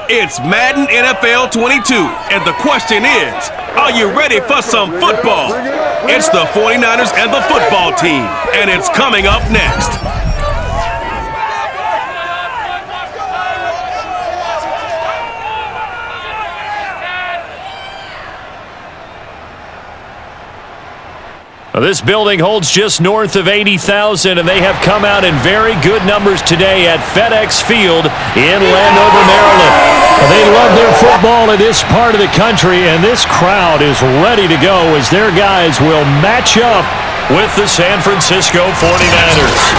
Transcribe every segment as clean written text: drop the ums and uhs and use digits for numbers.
It's Madden NFL 22, and the question is, are you ready for some football? It's the 49ers and the football team, and it's coming up next. This building holds just north of 80,000, and they have come out in very good numbers today at FedEx Field in Landover, Maryland. They love their football in this part of the country, and this crowd is ready to go as their guys will match up with the San Francisco 49ers.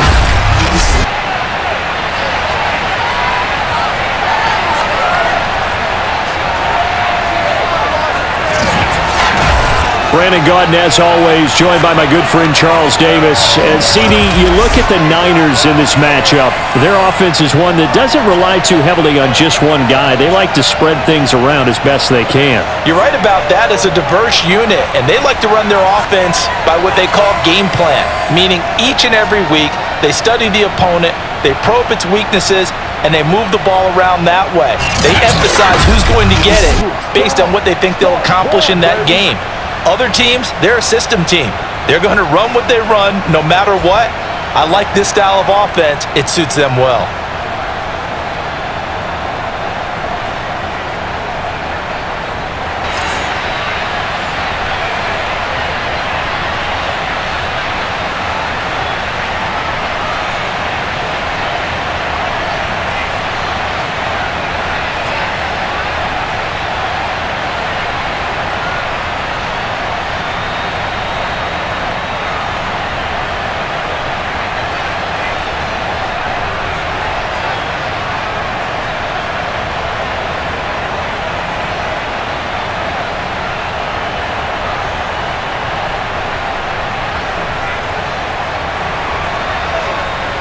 Brandon Gaudin, as always, joined by my good friend Charles Davis. CD, you look at the Niners in this matchup. Their offense is one that doesn't rely too heavily on just one guy. They like to spread things around as best they can. You're right about that. It's a diverse unit, and they like to run their offense by what they call game plan, meaning each and every week they study the opponent, they probe its weaknesses, and they move the ball around that way. They emphasize who's going to get it based on what they think they'll accomplish in that game. Other teams, they're a system team. They're going to run what they run no matter what. I like this style of offense. It suits them well.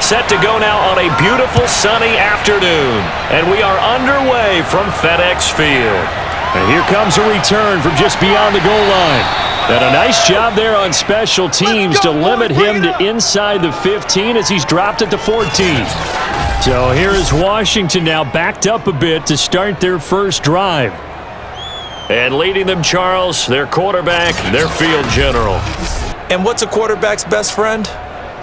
Set to go now on a beautiful sunny afternoon. And we are underway from FedEx Field. And here comes a return from just beyond the goal line. And a nice job there on special teams to limit him to inside the 15 as he's dropped at the 14. So here is Washington now backed up a bit to start their first drive. And leading them, Charles, their quarterback, their field general. And what's a quarterback's best friend?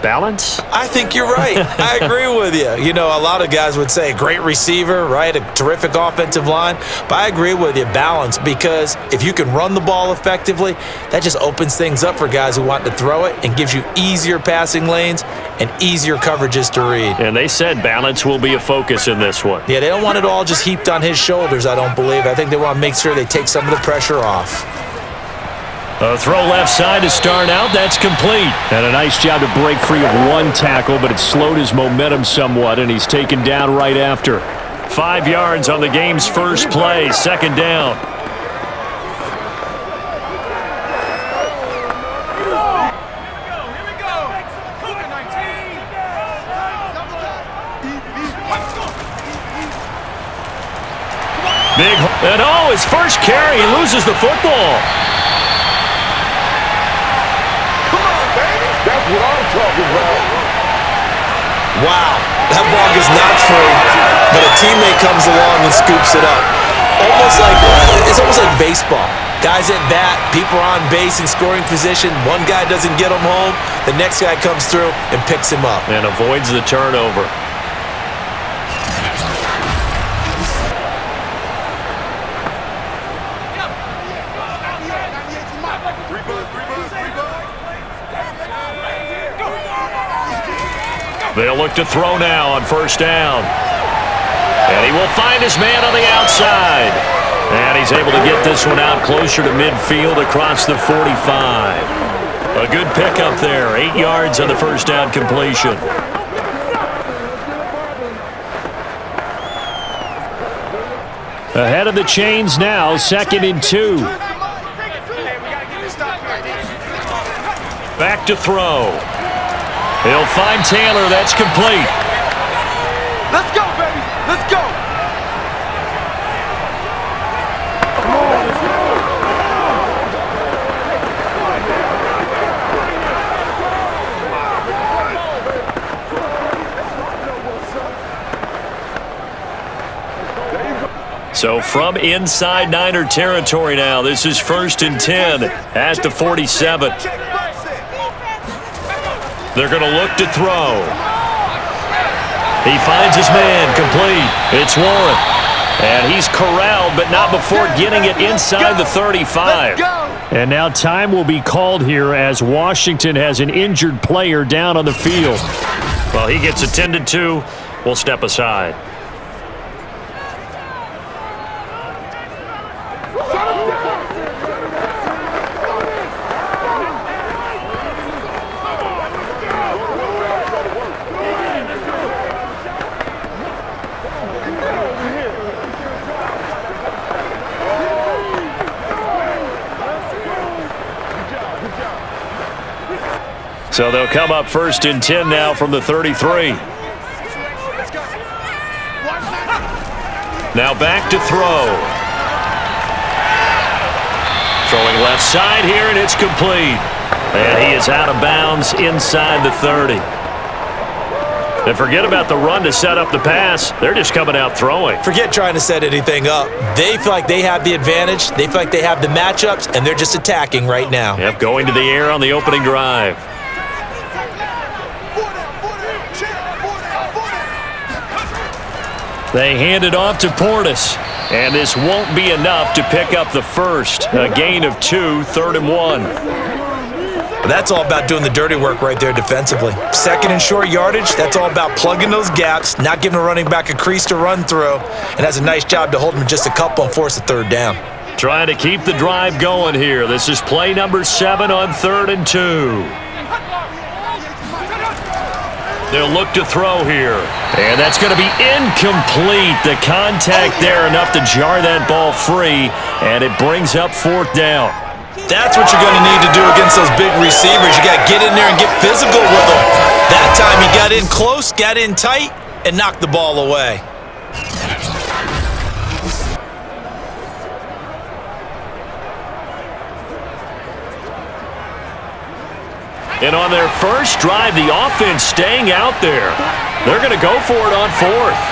Balance? I think you're right. I agree with you. You know, a lot of guys would say great receiver, right? A terrific offensive line. But I agree with you, balance, because if you can run the ball effectively, that just opens things up for guys who want to throw it and gives you easier passing lanes and easier coverages to read. And they said balance will be a focus in this one. Yeah, they don't want it all just heaped on his shoulders, I don't believe. I think they want to make sure they take some of the pressure off. A throw left side to start out. That's complete. And a nice job to break free of one tackle, but it slowed his momentum somewhat, and he's taken down right after. 5 yards on the game's first play, second down. Big, and his first carry, he loses the football. That's what I'm talking about. Wow, that ball gets knocked free, but a teammate comes along and scoops it up. It's almost like baseball. Guys at bat, people are on base in scoring position. One guy doesn't get him home, the next guy comes through and picks him up. And avoids the turnover. They'll look to throw now on first down. And he will find his man on the outside. And he's able to get this one out closer to midfield across the 45. A good pickup there. 8 yards on the first down completion. Ahead of the chains now, 2nd and 2. Back to throw. He'll find Taylor. That's complete. Let's go, baby. Let's go. So from inside Niner territory now, this is 1st and 10 at the 47. They're going to look to throw. He finds his man, complete. It's Warren. And he's corralled, but not before getting it inside the 35. And now time will be called here as Washington has an injured player down on the field. Well, he gets attended to. We'll step aside. So they'll come up 1st and 10 now from the 33. Now back to throw. Throwing left side here, and it's complete. And he is out of bounds inside the 30. And forget about the run to set up the pass. They're just coming out throwing. Forget trying to set anything up. They feel like they have the advantage. They feel like they have the matchups, and they're just attacking right now. Yep, going to the air on the opening drive. They hand it off to Portis. And this won't be enough to pick up the first. A gain of 2, 3rd and 1. That's all about doing the dirty work right there defensively. 2nd and short yardage, that's all about plugging those gaps, not giving a running back a crease to run through, and has a nice job to hold him just a couple and force a 3rd down. Trying to keep the drive going here. This is play number 7 on 3rd and 2. They'll look to throw here. And that's going to be incomplete. The contact there enough to jar that ball free, and it brings up 4th down. That's what you're going to need to do against those big receivers. You got to get in there and get physical with them. That time he got in close, got in tight, and knocked the ball away. And on their first drive, the offense staying out there. They're going to go for it on 4th.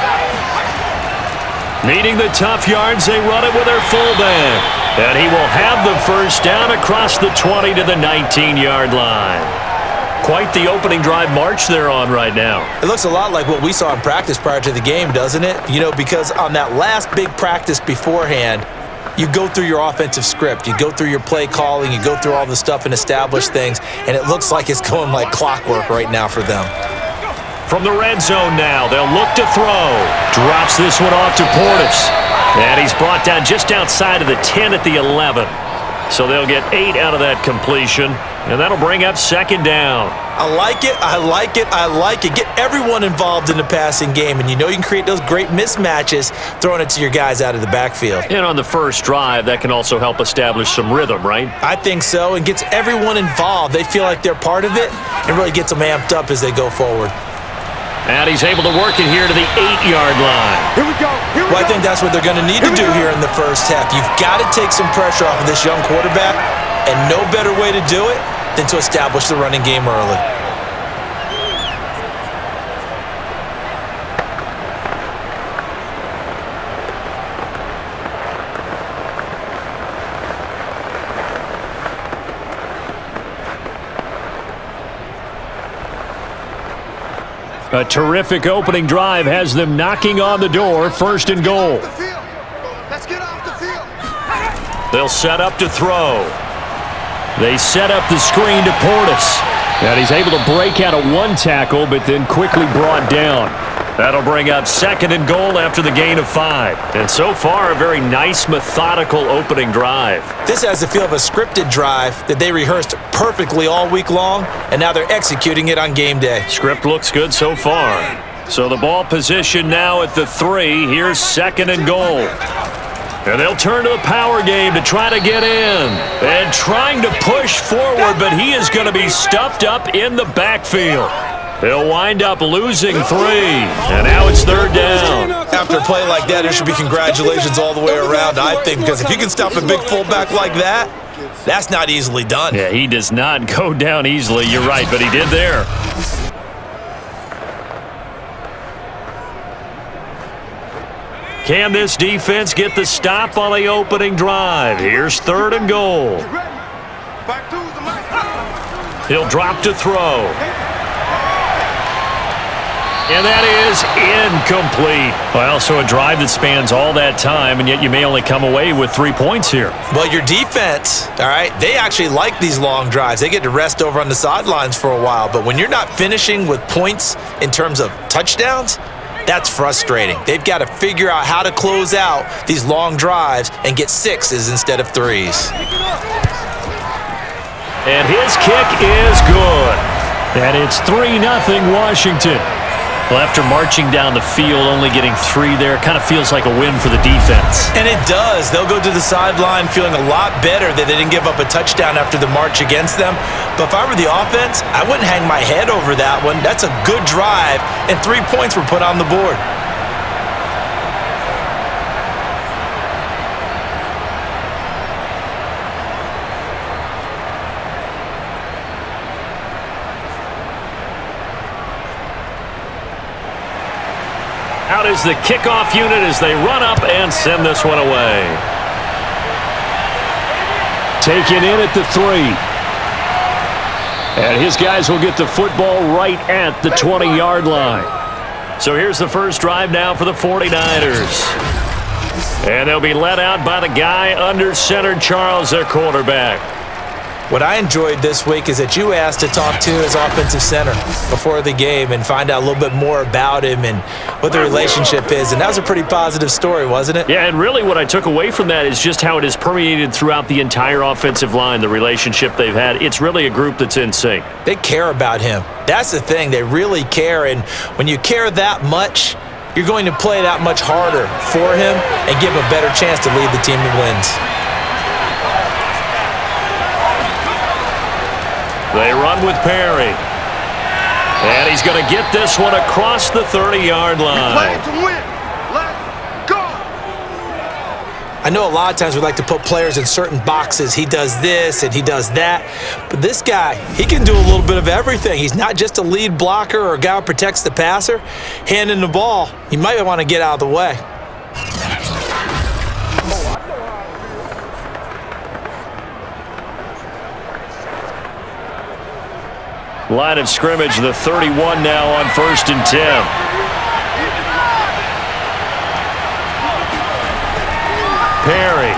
Meeting the tough yards, they run it with their fullback. And he will have the first down across the 20 to the 19-yard line. Quite the opening drive march they're on right now. It looks a lot like what we saw in practice prior to the game, doesn't it? You know, because on that last big practice beforehand, you go through your offensive script, you go through your play calling, you go through all the stuff and establish things, and it looks like it's going like clockwork right now for them. From the red zone now, they'll look to throw. Drops this one off to Portis. And he's brought down just outside of the 10 at the 11. So they'll get 8 out of that completion, and that'll bring up 2nd down. I like it, I like it, I like it. Get everyone involved in the passing game, and you know you can create those great mismatches throwing it to your guys out of the backfield. And on the first drive, that can also help establish some rhythm, right? I think so, and gets everyone involved. They feel like they're part of it, and really gets them amped up as they go forward. And he's able to work it here to the 8-yard line. Here we go. Well, I think that's what they're going to need to do here in the first half. You've got to take some pressure off of this young quarterback, and no better way to do it than to establish the running game early. A terrific opening drive has them knocking on the door, 1st and goal. Let's get off the field. They'll set up to throw. They set up the screen to Portis. And he's able to break out of 1 tackle, but then quickly brought down. That'll bring up 2nd and goal after the gain of 5. And so far, a very nice, methodical opening drive. This has the feel of a scripted drive that they rehearsed perfectly all week long, and now they're executing it on game day. Script looks good so far. So the ball position now at the 3. Here's 2nd and goal. And they'll turn to the power game to try to get in. And trying to push forward, but he is going to be stuffed up in the backfield. He'll wind up losing 3. And now it's 3rd down. After a play like that, there should be congratulations all the way around, I think, because if you can stop a big fullback like that, that's not easily done. Yeah, he does not go down easily. You're right, but he did there. Can this defense get the stop on the opening drive? Here's 3rd and goal. He'll drop to throw. And that is incomplete. Well, so a drive that spans all that time, and yet you may only come away with 3 points here. Well, your defense, all right, they actually like these long drives. They get to rest over on the sidelines for a while. But when you're not finishing with points in terms of touchdowns, that's frustrating. They've got to figure out how to close out these long drives and get 6s instead of 3s. And his kick is good. And it's 3-0 Washington. Well, after marching down the field, only getting 3 there, kind of feels like a win for the defense. And it does. They'll go to the sideline feeling a lot better that they didn't give up a touchdown after the march against them. But if I were the offense, I wouldn't hang my head over that one. That's a good drive, and 3 points were put on the board. Out is the kickoff unit as they run up and send this one away. Taken in at the 3. And his guys will get the football right at the 20-yard line. So here's the first drive now for the 49ers. And they'll be led out by the guy under center, Charles, their quarterback. What I enjoyed this week is that you asked to talk to his offensive center before the game and find out a little bit more about him and what the relationship is. And that was a pretty positive story, wasn't it? Yeah, and really what I took away from that is just how it has permeated throughout the entire offensive line, the relationship they've had. It's really a group that's in sync. They care about him. That's the thing. They really care. And when you care that much, you're going to play that much harder for him and give him a better chance to lead the team to wins. They run with Perry. And he's going to get this one across the 30-yard line. Play to win. Let's go. I know a lot of times we like to put players in certain boxes. He does this and he does that. But this guy, he can do a little bit of everything. He's not just a lead blocker or a guy who protects the passer. Handing the ball, you might want to get out of the way. Line of scrimmage, the 31 now on 1st and 10. Perry.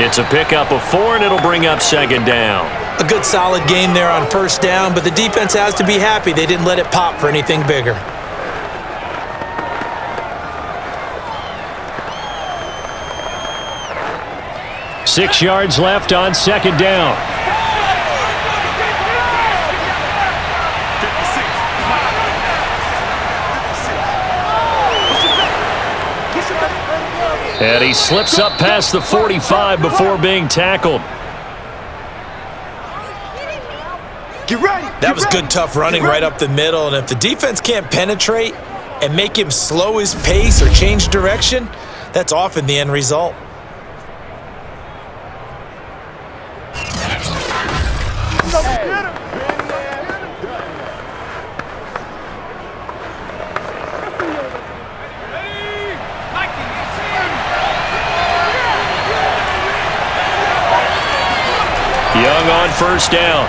It's a pickup of 4, and it'll bring up 2nd down. A good solid game there on 1st down, but the defense has to be happy they didn't let it pop for anything bigger. Six yards left on 2nd down. And he slips up past the 45 before being tackled. Get ready. That was good, tough running right up the middle. And if the defense can't penetrate and make him slow his pace or change direction, that's often the end result. Young on 1st down.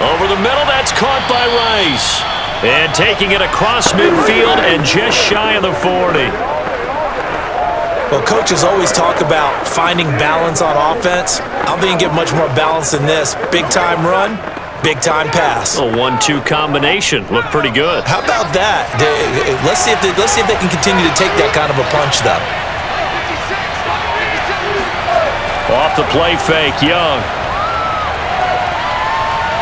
Over the middle, that's caught by Rice. And taking it across midfield and just shy of the 40. Well, coaches always talk about finding balance on offense. I don't think you get much more balance than this. Big-time run, big-time pass. A 1-2 combination. Looked pretty good. How about that? Let's see if they can continue to take that kind of a punch, though. Off the play fake, Young.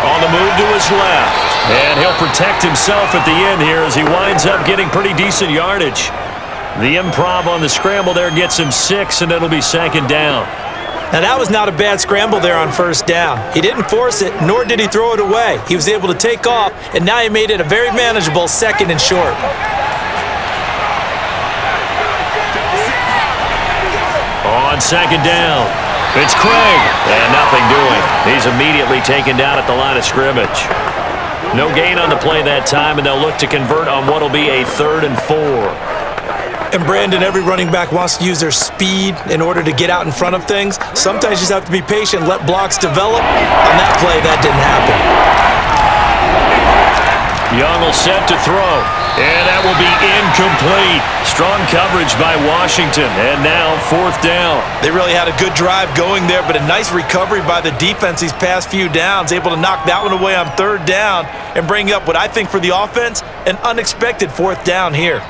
On the move to his left. And he'll protect himself at the end here as he winds up getting pretty decent yardage. The improv on the scramble there gets him 6, and it'll be 2nd down. Now, that was not a bad scramble there on 1st down. He didn't force it, nor did he throw it away. He was able to take off, and now he made it a very manageable 2nd and short. On 2nd down, it's Craig, and nothing doing. He's immediately taken down at the line of scrimmage. No gain on the play that time, and they'll look to convert on what will be a 3rd and 4. And Brandon, every running back wants to use their speed in order to get out in front of things. Sometimes you just have to be patient, let blocks develop. On that play, that didn't happen. Young will set to throw, and that will be incomplete. Strong coverage by Washington, and now 4th down. They really had a good drive going there, but a nice recovery by the defense these past few downs, able to knock that one away on 3rd down and bring up what I think for the offense, an unexpected 4th down here.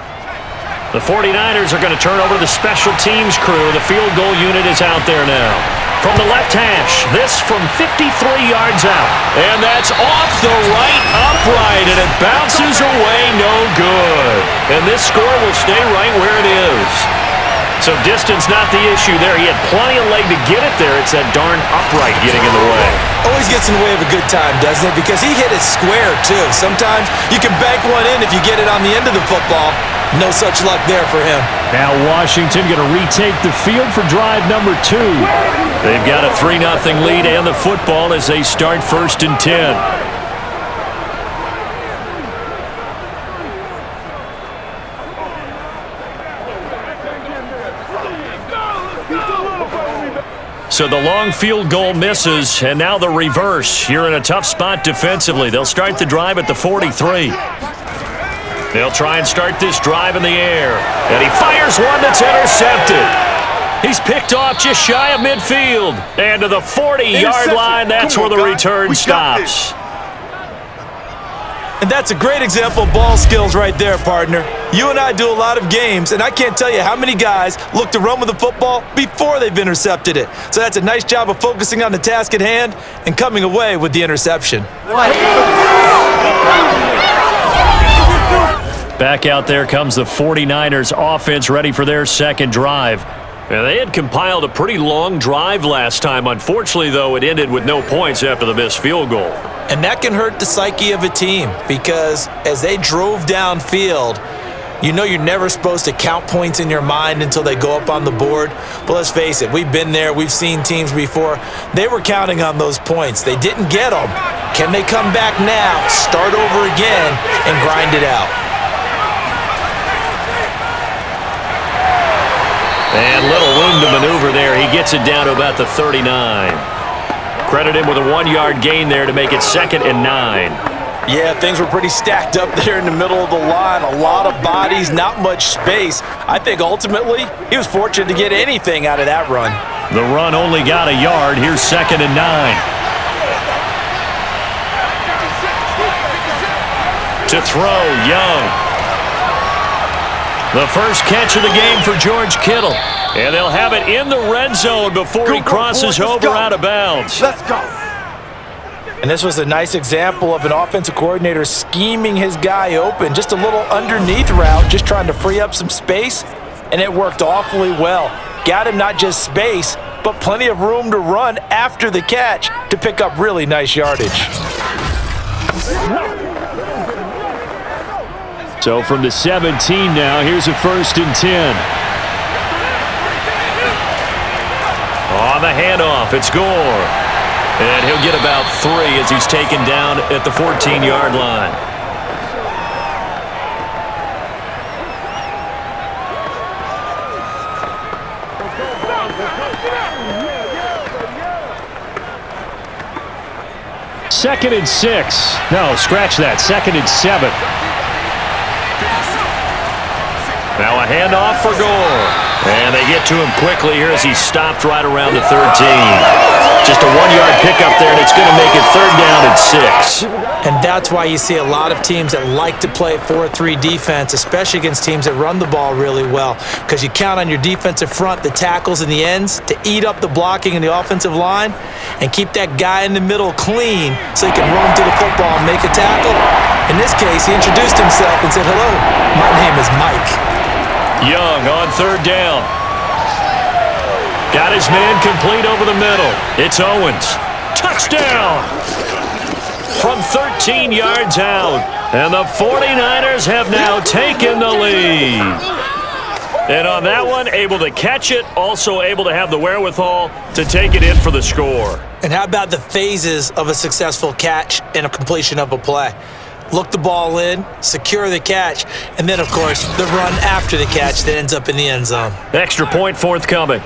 The 49ers are going to turn over to the special teams crew. The field goal unit is out there now. From the left hash, this from 53 yards out. And that's off the right upright, and it bounces away no good. And this score will stay right where it is. So distance not the issue there. He had plenty of leg to get it there. It's that darn upright getting in the way. Always gets in the way of a good time, doesn't it? Because he hit it square, too. Sometimes you can bank one in if you get it on the end of the football. No such luck there for him. Now Washington going to retake the field for drive number 2. They've got a 3-0 lead and the football as they start 1st and 10. So the long field goal misses, and now the reverse. You're in a tough spot defensively. They'll start the drive at the 43. They'll try and start this drive in the air. And he fires one that's intercepted. He's picked off just shy of midfield. And to the 40-yard line, that's where the return stops. And that's a great example of ball skills right there, partner. You and I do a lot of games, and I can't tell you how many guys look to run with the football before they've intercepted it. So that's a nice job of focusing on the task at hand and coming away with the interception. Back out there comes the 49ers offense ready for their second drive. Now, they had compiled a pretty long drive last time. Unfortunately, though, it ended with no points after the missed field goal. And that can hurt the psyche of a team because as they drove downfield, you know you're never supposed to count points in your mind until they go up on the board. But let's face it, we've been there. We've seen teams before. They were counting on those points. They didn't get them. Can they come back now, start over again, and grind it out? And little room to maneuver there. He gets it down to about the 39. Credit him with a 1-yard gain there to make it 2nd and 9. Yeah, things were pretty stacked up there in the middle of the line. A lot of bodies, not much space. I think ultimately he was fortunate to get anything out of that run. The run only got a yard. Here's 2nd and 9. To throw, Young. The first catch of the game for George Kittle. And they'll have it in the red zone before he crosses over out of bounds. Let's go. And this was a nice example of an offensive coordinator scheming his guy open. Just a little underneath route, just trying to free up some space. And it worked awfully well. Got him not just space, but plenty of room to run after the catch to pick up really nice yardage. So from the 17 now, here's a 1st and 10. On the handoff, it's Gore. And he'll get about 3 as he's taken down at the 14-yard line. Second and 6. No, scratch that. 2nd and 7. Now a handoff for Gore. And they get to him quickly here as he stopped right around the 13. Just a 1-yard pickup there, and it's going to make it 3rd down and 6. And that's why you see a lot of teams that like to play 4-3 defense, especially against teams that run the ball really well, because you count on your defensive front, the tackles and the ends, to eat up the blocking in the offensive line and keep that guy in the middle clean so he can roam to the football and make a tackle. In this case, he introduced himself and said, "Hello, my name is Mike." Young on 3rd down. Got his man complete over the middle. It's Owens. Touchdown! From 13 yards out. And the 49ers have now taken the lead. And on that one, able to catch it, also able to have the wherewithal to take it in for the score. And how about the phases of a successful catch and a completion of a play? Look the ball in, secure the catch, and then, of course, the run after the catch that ends up in the end zone. Extra point forthcoming.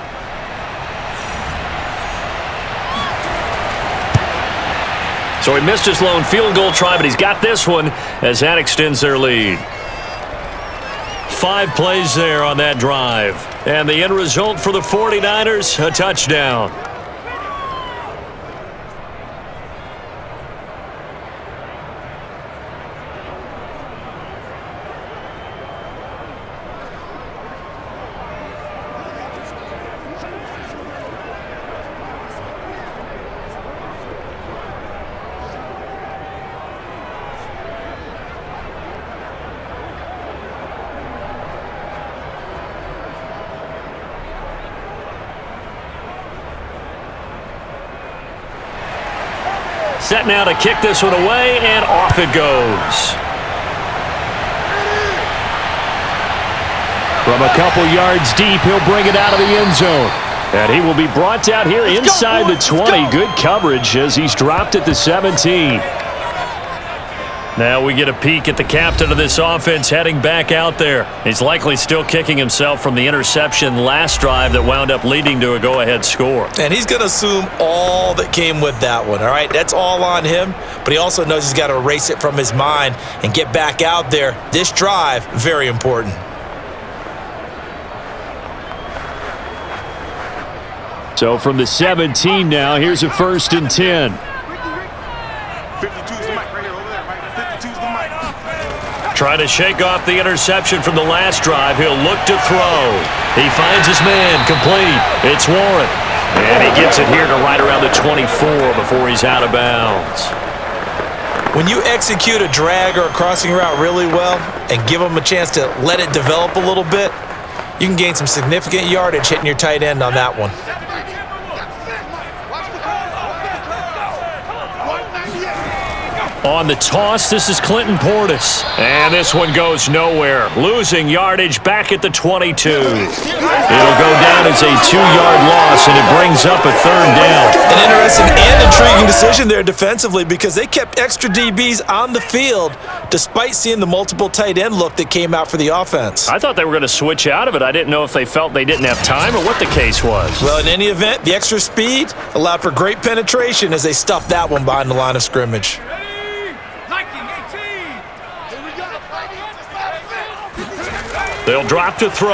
So he missed his lone field goal try, but he's got this one as that extends their lead. 5 plays there on that drive. And the end result for the 49ers, a touchdown. Set now to kick this one away, and off it goes. From a couple yards deep, he'll bring it out of the end zone. And he will be brought down here inside the 20. Good coverage as he's dropped at the 17. Now we get a peek at the captain of this offense heading back out there. He's likely still kicking himself from the interception last drive that wound up leading to a go-ahead score. And he's going to assume all that came with that one, all right? That's all on him, but he also knows he's got to erase it from his mind and get back out there. This drive, very important. So from the 17 now, here's a 1st and 10. 52's the mic right here, over there, right? 52's the mic. Trying to shake off the interception from the last drive. He'll look to throw. He finds his man, complete. It's Warren. And he gets it here to right around the 24 before he's out of bounds. When you execute a drag or a crossing route really well and give them a chance to let it develop a little bit, you can gain some significant yardage hitting your tight end on that one. On the toss, this is Clinton Portis. And this one goes nowhere. Losing yardage back at the 22. It'll go down as a 2-yard loss, and it brings up a 3rd down. An interesting and intriguing decision there defensively because they kept extra DBs on the field despite seeing the multiple tight end look that came out for the offense. I thought they were going to switch out of it. I didn't know if they felt they didn't have time or what the case was. Well, in any event, the extra speed allowed for great penetration as they stuffed that one behind the line of scrimmage. They'll drop to throw.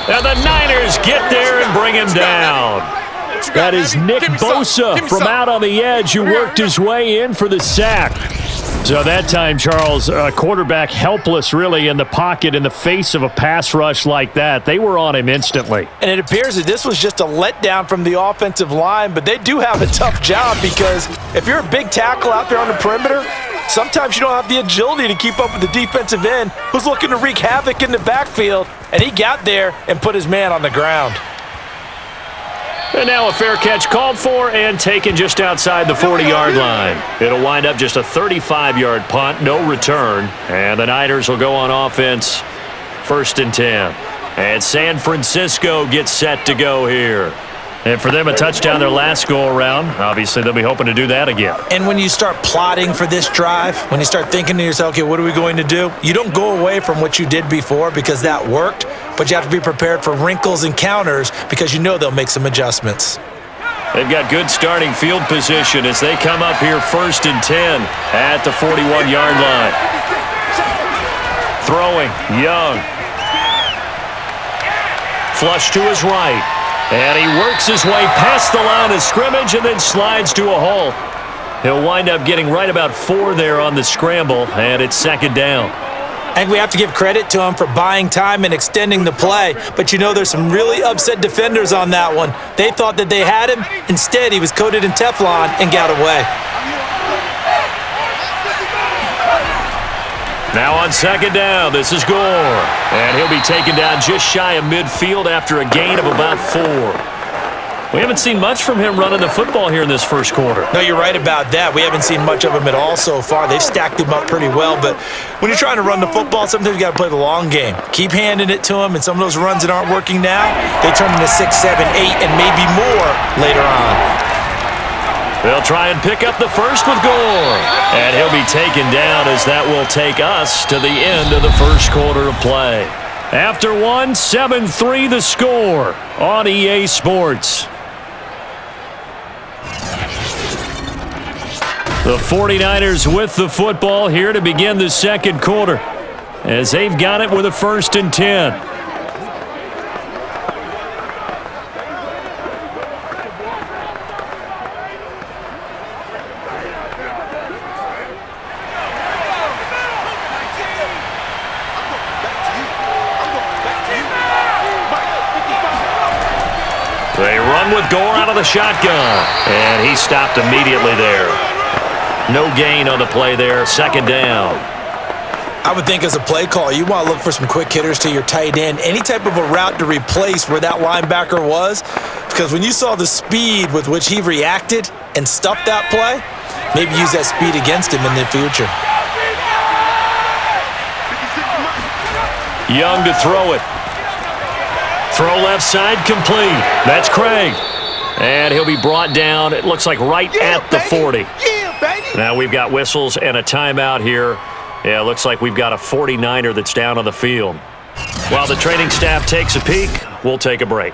And the Niners get there and bring him down. That is Nick Bosa from out on the edge who worked his way in for the sack. So that time, Charles, quarterback helpless really in the pocket in the face of a pass rush like that. They were on him instantly. And it appears that this was just a letdown from the offensive line, but they do have a tough job because if you're a big tackle out there on the perimeter, sometimes you don't have the agility to keep up with the defensive end who's looking to wreak havoc in the backfield, and he got there and put his man on the ground. And now a fair catch called for and taken just outside the 40-yard line. It'll wind up just a 35-yard punt, no return. And the Niners will go on offense, 1st and 10. And San Francisco gets set to go here. And for them, a touchdown their last go-around. Obviously, they'll be hoping to do that again. And when you start plotting for this drive, when you start thinking to yourself, okay, what are we going to do? You don't go away from what you did before because that worked, but you have to be prepared for wrinkles and counters because you know they'll make some adjustments. They've got good starting field position as they come up here 1st and 10 at the 41-yard line. Throwing, Young. Flush to his right. And he works his way past the line of scrimmage and then slides to a hole. He'll wind up getting right about 4 there on the scramble, and it's 2nd down. I think we have to give credit to him for buying time and extending the play, but you know there's some really upset defenders on that one. They thought that they had him. Instead, he was coated in Teflon and got away. Now on 2nd down, this is Gore. And he'll be taken down just shy of midfield after a gain of about 4. We haven't seen much from him running the football here in this first quarter. No, you're right about that. We haven't seen much of him at all so far. They've stacked him up pretty well, but when you're trying to run the football, sometimes you got to play the long game. Keep handing it to him, and some of those runs that aren't working now, they turn into 6, 7, 8, and maybe more later on. They'll try and pick up the first with Gore. And he'll be taken down as that will take us to the end of the first quarter of play. After one, 7-3 the score on EA Sports. The 49ers with the football here to begin the second quarter as they've got it with a 1st and 10. They run with Gore out of the shotgun, and he stopped immediately there. No gain on the play there, 2nd down. I would think as a play call, you want to look for some quick hitters to your tight end, any type of a route to replace where that linebacker was, because when you saw the speed with which he reacted and stuffed that play, maybe use that speed against him in the future. Young to throw it. Throw left side complete. That's Craig. And he'll be brought down, it looks like right at the 40. Now we've got whistles and a timeout here. Yeah, it looks like we've got a 49er that's down on the field. While the training staff takes a peek, we'll take a break.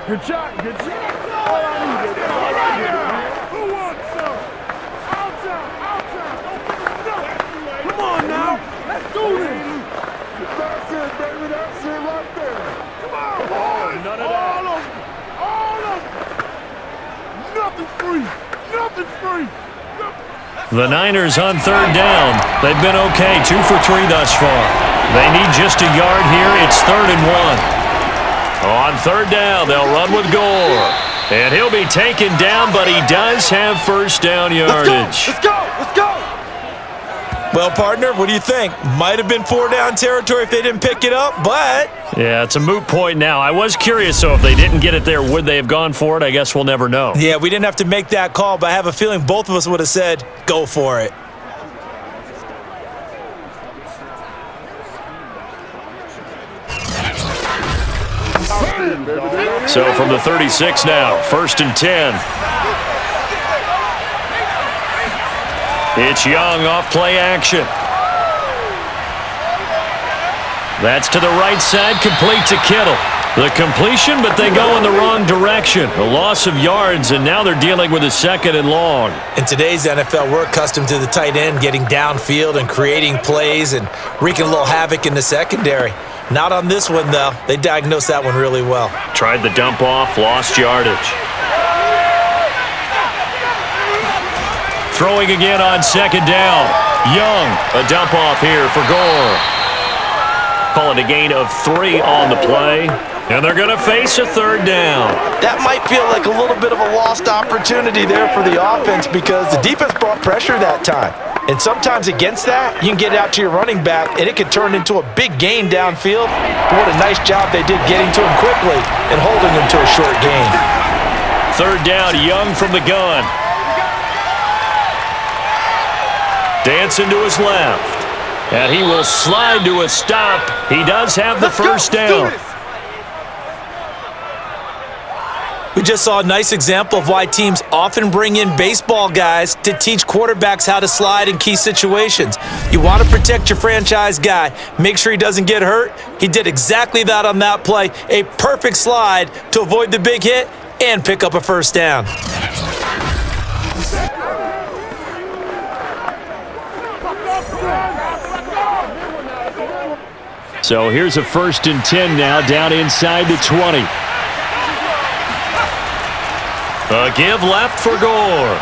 Good shot, good shot. All I need is who wants some? Outside. Come on now, let's do this. That's it, baby, that's it right there. Come on, boys. None of that. All of them. Nothing's free. Nothing's free. The Niners on 3rd down. They've been okay, 2 for 3 thus far. They need just a yard here. It's 3rd and 1. On 3rd down, they'll run with Gore. And he'll be taken down, but he does have 1st down yardage. Let's go. Well, partner, what do you think? Might have been 4-down territory if they didn't pick it up, but... Yeah, it's a moot point now. I was curious, so if they didn't get it there, would they have gone for it? I guess we'll never know. Yeah, we didn't have to make that call, but I have a feeling both of us would have said, go for it. So from the 36 now, 1st and 10. It's Young off play action. That's to the right side, complete to Kittle. The completion, but they go in the wrong direction. A loss of yards, and now they're dealing with a 2nd and long. In today's NFL, we're accustomed to the tight end getting downfield and creating plays and wreaking a little havoc in the secondary. Not on this one, though. They diagnosed that one really well. Tried the dump off, lost yardage. Throwing again on 2nd down. Young, a dump off here for Gore. Call it a gain of 3 on the play. And they're going to face a 3rd down. That might feel like a little bit of a lost opportunity there for the offense because the defense brought pressure that time. And sometimes against that, you can get out to your running back, and it could turn into a big gain downfield. But what a nice job they did getting to him quickly and holding him to a short gain. 3rd down, Young from the gun. Dancing to his left. And he will slide to a stop. He does have the 1st down. We just saw a nice example of why teams often bring in baseball guys to teach quarterbacks how to slide in key situations. You want to protect your franchise guy. Make sure he doesn't get hurt. He did exactly that on that play. A perfect slide to avoid the big hit and pick up a 1st down. So here's a 1st and 10 now, down inside the 20. A give left for Gore.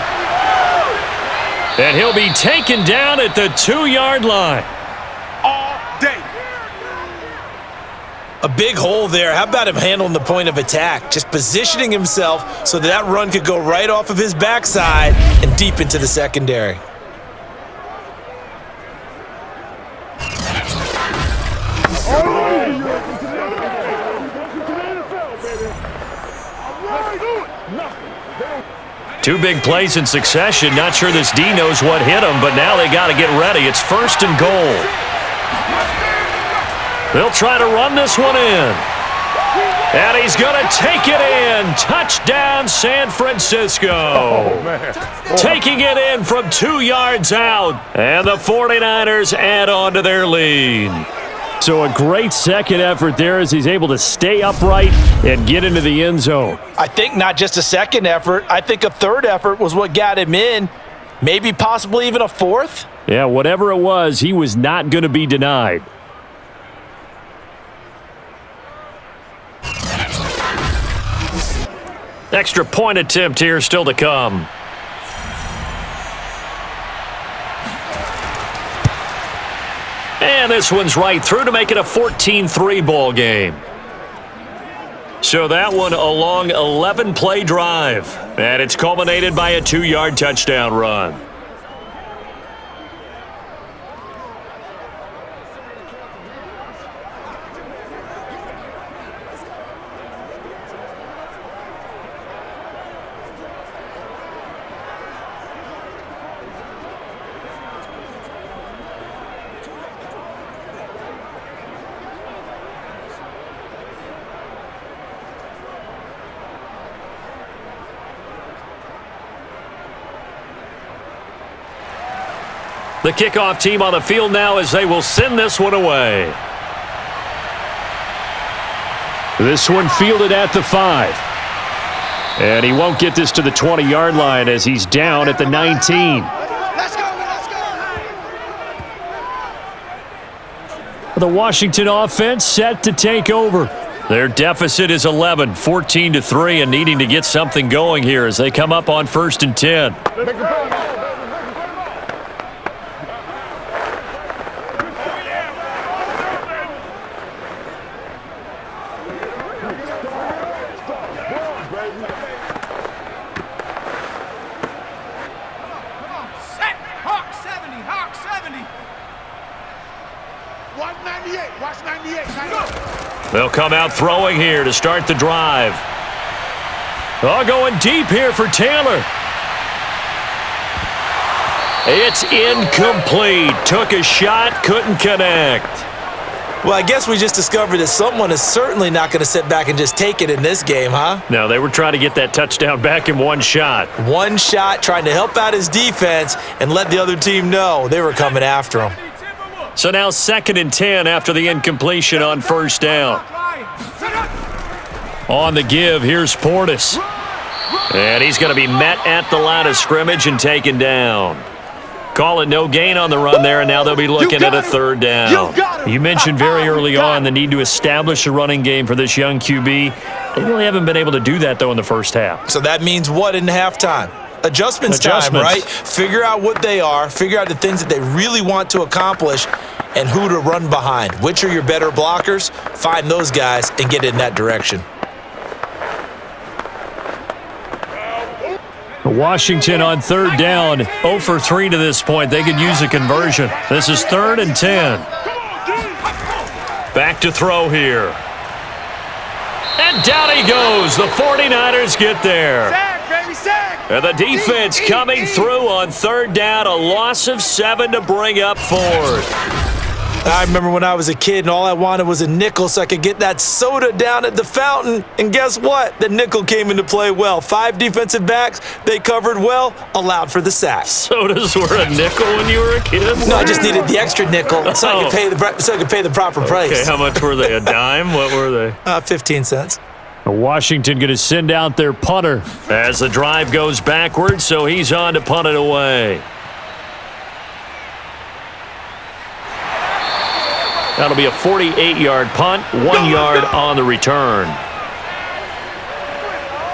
And he'll be taken down at the 2-yard line. All day. A big hole there. How about him handling the point of attack? Just positioning himself so that run could go right off of his backside and deep into the secondary. Two big plays in succession. Not sure this D knows what hit him, but now they got to get ready. It's 1st and goal. They'll try to run this one in. And he's going to take it in. Touchdown, San Francisco. Oh, man. Taking it in from 2 yards out. And the 49ers add on to their lead. So a great second effort there as he's able to stay upright and get into the end zone. I think not just a second effort. I think a third effort was what got him in. Maybe possibly even a fourth. Yeah, whatever it was, he was not going to be denied. Extra point attempt here still to come. And this one's right through to make it a 14-3 ball game. So that one a long 11-play drive. And it's culminated by a 2-yard touchdown run. The kickoff team on the field now as they will send this one away. This one fielded at the 5. And he won't get this to the 20-yard line as he's down at the 19. The Washington offense set to take over. Their deficit is 11, 14-3, and needing to get something going here as they come up on 1st and 10. They'll come out throwing here to start the drive. Oh, going deep here for Taylor. It's incomplete. Took a shot, couldn't connect. Well, I guess we just discovered that someone is certainly not going to sit back and just take it in this game, huh? No, they were trying to get that touchdown back in one shot. One shot, trying to help out his defense and let the other team know they were coming after him. So now 2nd and 10 after the incompletion on 1st down. On the give, here's Portis. And he's going to be met at the line of scrimmage and taken down. Call it no gain on the run there, and now they'll be looking at a 3rd down. You mentioned very early on the need to establish a running game for this young QB. They really haven't been able to do that, though, in the first half. So that means what in halftime? Adjustments time, right? Figure out what they are, figure out the things that they really want to accomplish, and who to run behind. Which are your better blockers? Find those guys and get in that direction. Washington on 3rd down, 0 for 3 to this point. They could use a conversion. This is 3rd and 10. Back to throw here. And down he goes. The 49ers get there. And the defense coming through on 3rd down. A loss of 7 to bring up 4th. I remember when I was a kid and all I wanted was a nickel so I could get that soda down at the fountain. And guess what? The nickel came into play well. 5 defensive backs, they covered well, allowed for the sack. Sodas were a nickel when you were a kid? No, I just needed the extra nickel so I could pay the proper price. Okay, how much were they? A dime? What were they? 15 cents. Washington going to send out their punter as the drive goes backwards, so he's on to punt it away. That'll be a 48-yard punt, 1 yard on the return.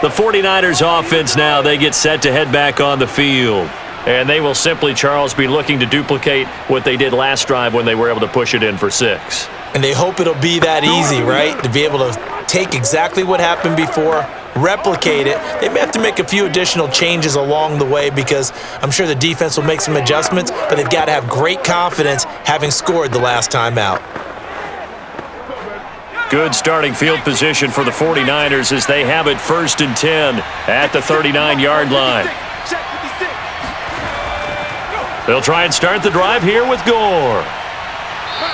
The 49ers offense now, they get set to head back on the field. And they will simply, Charles, be looking to duplicate what they did last drive when they were able to push it in for 6. And they hope it'll be that easy, right? To be able to take exactly what happened before, replicate it. They may have to make a few additional changes along the way because I'm sure the defense will make some adjustments, but they've got to have great confidence having scored the last time out. Good starting field position for the 49ers as they have it 1st and 10 at the 39-yard line. They'll try and start the drive here with Gore.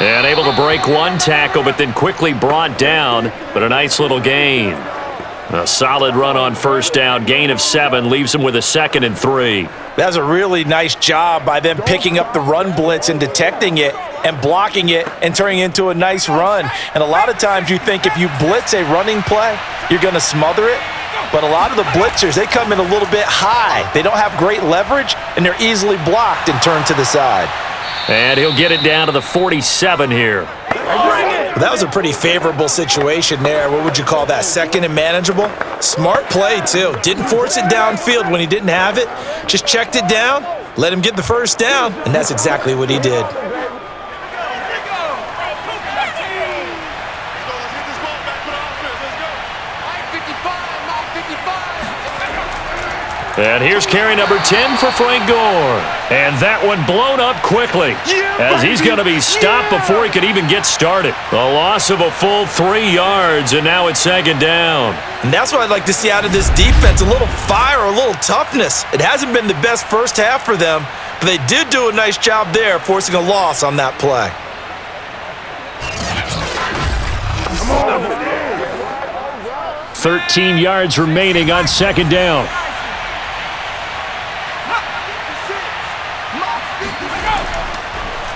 And able to break one tackle, but then quickly brought down. But a nice little gain. A solid run on first down. Gain of 7 leaves him with a 2nd and 3. That's a really nice job by them picking up the run blitz and detecting it and blocking it and turning it into a nice run. And a lot of times you think if you blitz a running play, you're going to smother it. But a lot of the blitzers, they come in a little bit high. They don't have great leverage, and they're easily blocked and turned to the side. And he'll get it down to the 47 here. That was a pretty favorable situation there. What would you call that? 2nd and manageable? Smart play, too. Didn't force it downfield when he didn't have it. Just checked it down, let him get the first down, and that's exactly what he did. And here's carry number 10 for Frank Gore. And that one blown up quickly as he's going to be stopped before he could even get started. A loss of a full 3 yards, and now it's 2nd down. And that's what I'd like to see out of this defense, a little fire, a little toughness. It hasn't been the best first half for them, but they did do a nice job there forcing a loss on that play. 13 yards remaining on 2nd down.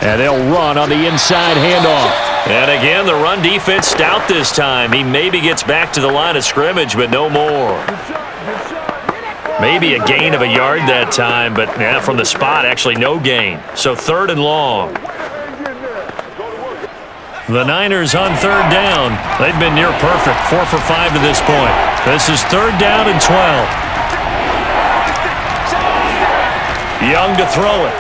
And they'll run on the inside handoff. And again, the run defense stout this time. He maybe gets back to the line of scrimmage, but no more. Maybe a gain of a yard that time, but yeah, from the spot, actually no gain. So 3rd and long. The Niners on 3rd down. They've been near perfect, 4 for 5 to this point. This is 3rd down and 12. Young to throw it.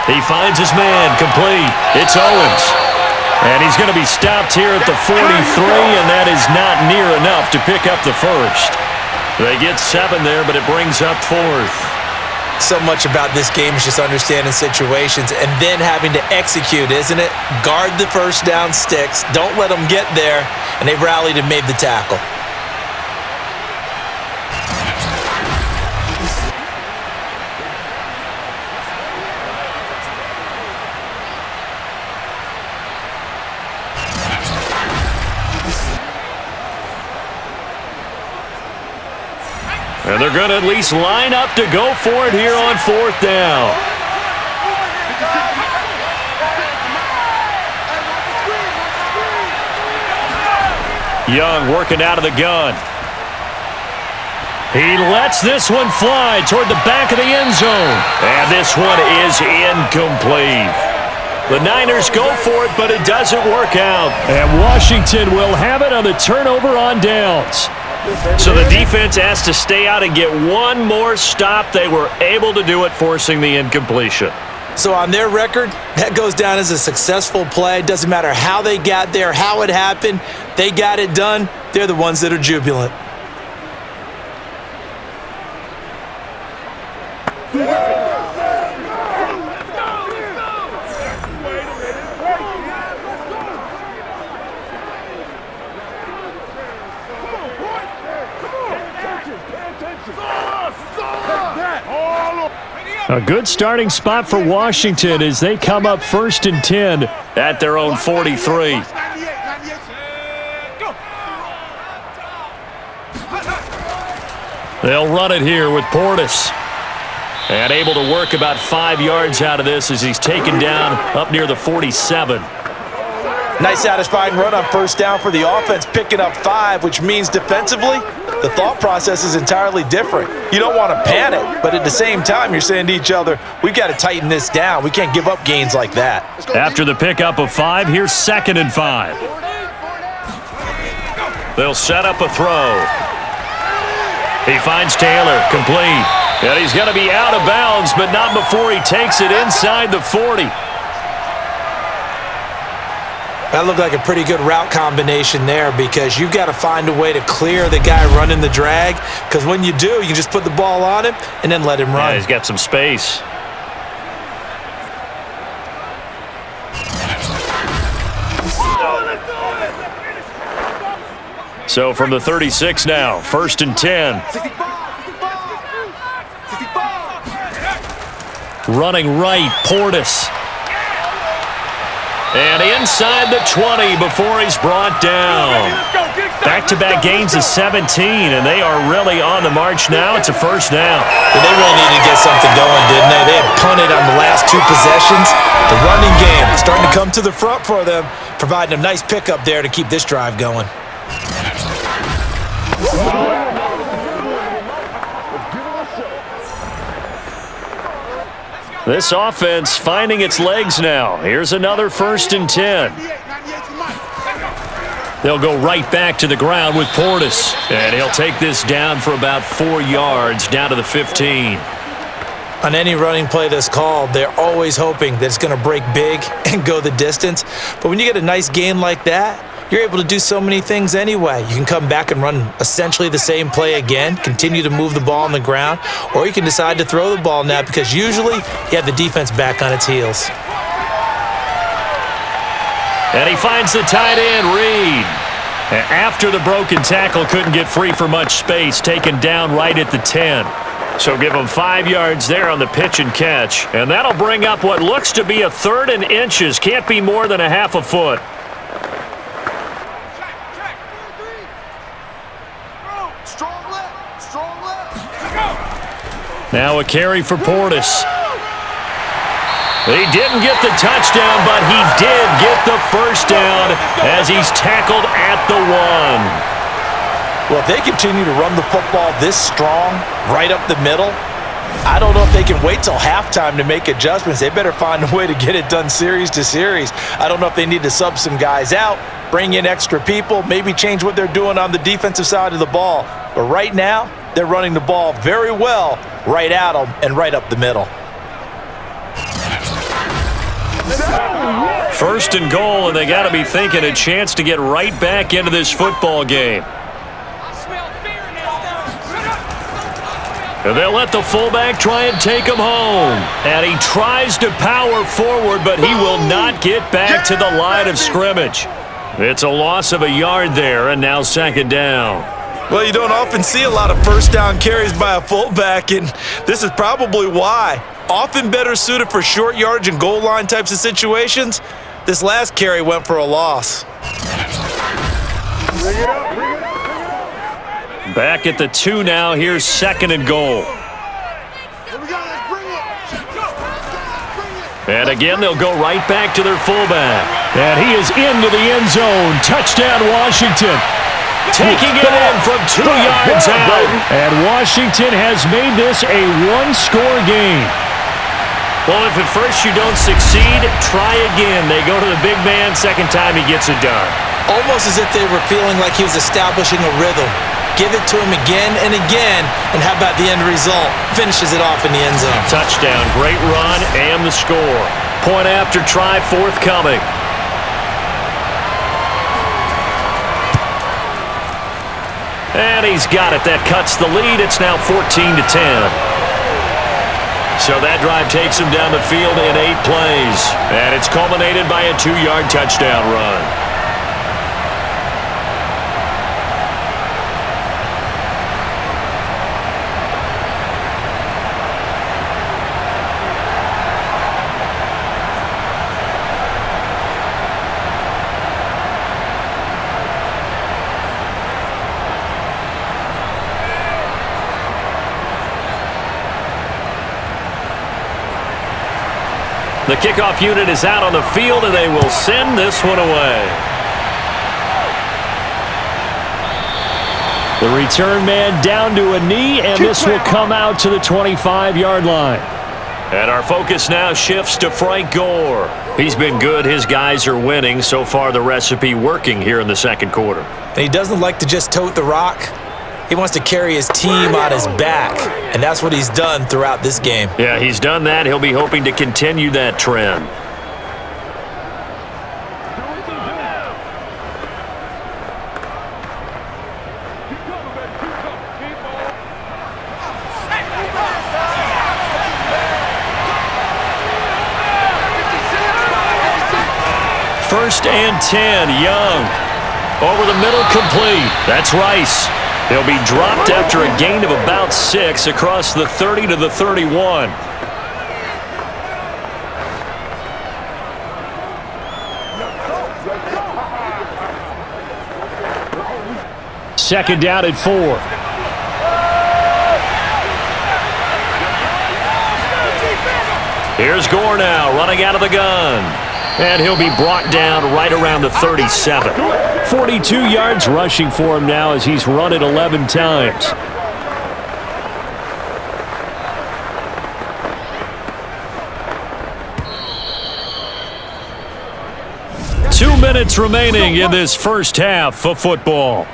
He finds his man, complete. It's Owens. And he's going to be stopped here at the 43, and that is not near enough to pick up the first. They get 7 there, but it brings up 4th. So much about this game is just understanding situations and then having to execute, isn't it? Guard the first down sticks. Don't let them get there. And they rallied and made the tackle. And they're going to at least line up to go for it here on 4th down. Young working out of the gun. He lets this one fly toward the back of the end zone. And this one is incomplete. The Niners go for it, but it doesn't work out. And Washington will have it on the turnover on downs. So the defense has to stay out and get one more stop. They were able to do it, forcing the incompletion. So on their record, that goes down as a successful play. Doesn't matter how they got there, how it happened. They got it done. They're the ones that are jubilant. A good starting spot for Washington as they come up 1st and 10 at their own 43. They'll run it here with Portis. And able to work about 5 yards out of this as he's taken down up near the 47. Nice satisfying run on first down for the offense, picking up 5, which means defensively, the thought process is entirely different. You don't want to panic, but at the same time, you're saying to each other, we've got to tighten this down. We can't give up gains like that. After the pickup of 5, here's 2nd and 5. They'll set up a throw. He finds Taylor, complete. And he's going to be out of bounds, but not before he takes it inside the 40. That looked like a pretty good route combination there because you've got to find a way to clear the guy running the drag, because when you do, you just put the ball on him and then let him run. Yeah, he's got some space. So from the 36 now, 1st and 10. Running right, Portis. And inside the 20 before he's brought down. Back-to-back gains of 17, and they are really on the march now. It's a first down. But they really needed to get something going, didn't they? They had punted on the last 2 possessions. The running game starting to come to the front for them, providing a nice pickup there to keep this drive going. This offense finding its legs now. Here's another 1st and 10. They'll go right back to the ground with Portis. And he'll take this down for about 4 yards, down to the 15. On any running play that's called, they're always hoping that it's going to break big and go the distance. But when you get a nice gain like that, you're able to do so many things anyway. You can come back and run essentially the same play again, continue to move the ball on the ground, or you can decide to throw the ball now because usually you have the defense back on its heels. And he finds the tight end, Reed. And after the broken tackle, couldn't get free for much space, taken down right at the 10. So give him 5 yards there on the pitch and catch. And that'll bring up what looks to be a 3rd and inches. Can't be more than a half a foot. Now a carry for Portis. He didn't get the touchdown, but he did get the first down as he's tackled at the 1. Well, if they continue to run the football this strong, right up the middle, I don't know if they can wait till halftime to make adjustments. They better find a way to get it done series to series. I don't know if they need to sub some guys out, bring in extra people, maybe change what they're doing on the defensive side of the ball. But right now, they're running the ball very well right at them and right up the middle. 1st and goal, and they got to be thinking a chance to get right back into this football game. And they'll let the fullback try and take him home. And he tries to power forward, but he will not get back to the line of scrimmage. It's a loss of a yard there, and now 2nd down. Well, you don't often see a lot of 1st down carries by a fullback, and this is probably why. Often better suited for short yardage and goal line types of situations. This last carry went for a loss. Back at the 2 now. Here's 2nd and goal. And again, they'll go right back to their fullback. And he is into the end zone. Touchdown, Washington. Taking it in from 2 yards out. And Washington has made this a 1-score game. Well, if at first you don't succeed, try again. They go to the big man. 2nd time he gets it done. Almost as if they were feeling like he was establishing a rhythm. Give it to him again and again, and how about the end result? Finishes it off in the end zone. Touchdown, great run, and the score. Point after try forthcoming. And he's got it. That cuts the lead. It's now 14-10. So that drive takes him down the field in 8 plays. And it's culminated by a 2-yard touchdown run. The kickoff unit is out on the field, and they will send this one away. The return man down to a knee, and this will come out to the 25-yard line. And our focus now shifts to Frank Gore. He's been good. His guys are winning. So far, the recipe working here in the 2nd quarter. And he doesn't like to just tote the rock. He wants to carry his team on his back, and that's what he's done throughout this game. Yeah, he's done that. He'll be hoping to continue that trend. First and 10, Young. Over the middle, complete. That's Rice. He'll be dropped after a gain of about 6 across the 30 to the 31. second down and 4. Here's Gore now running out of the gun. And he'll be brought down right around the 37. 42 yards rushing for him now as he's run it 11 times. Two minutes remaining in this first half of football.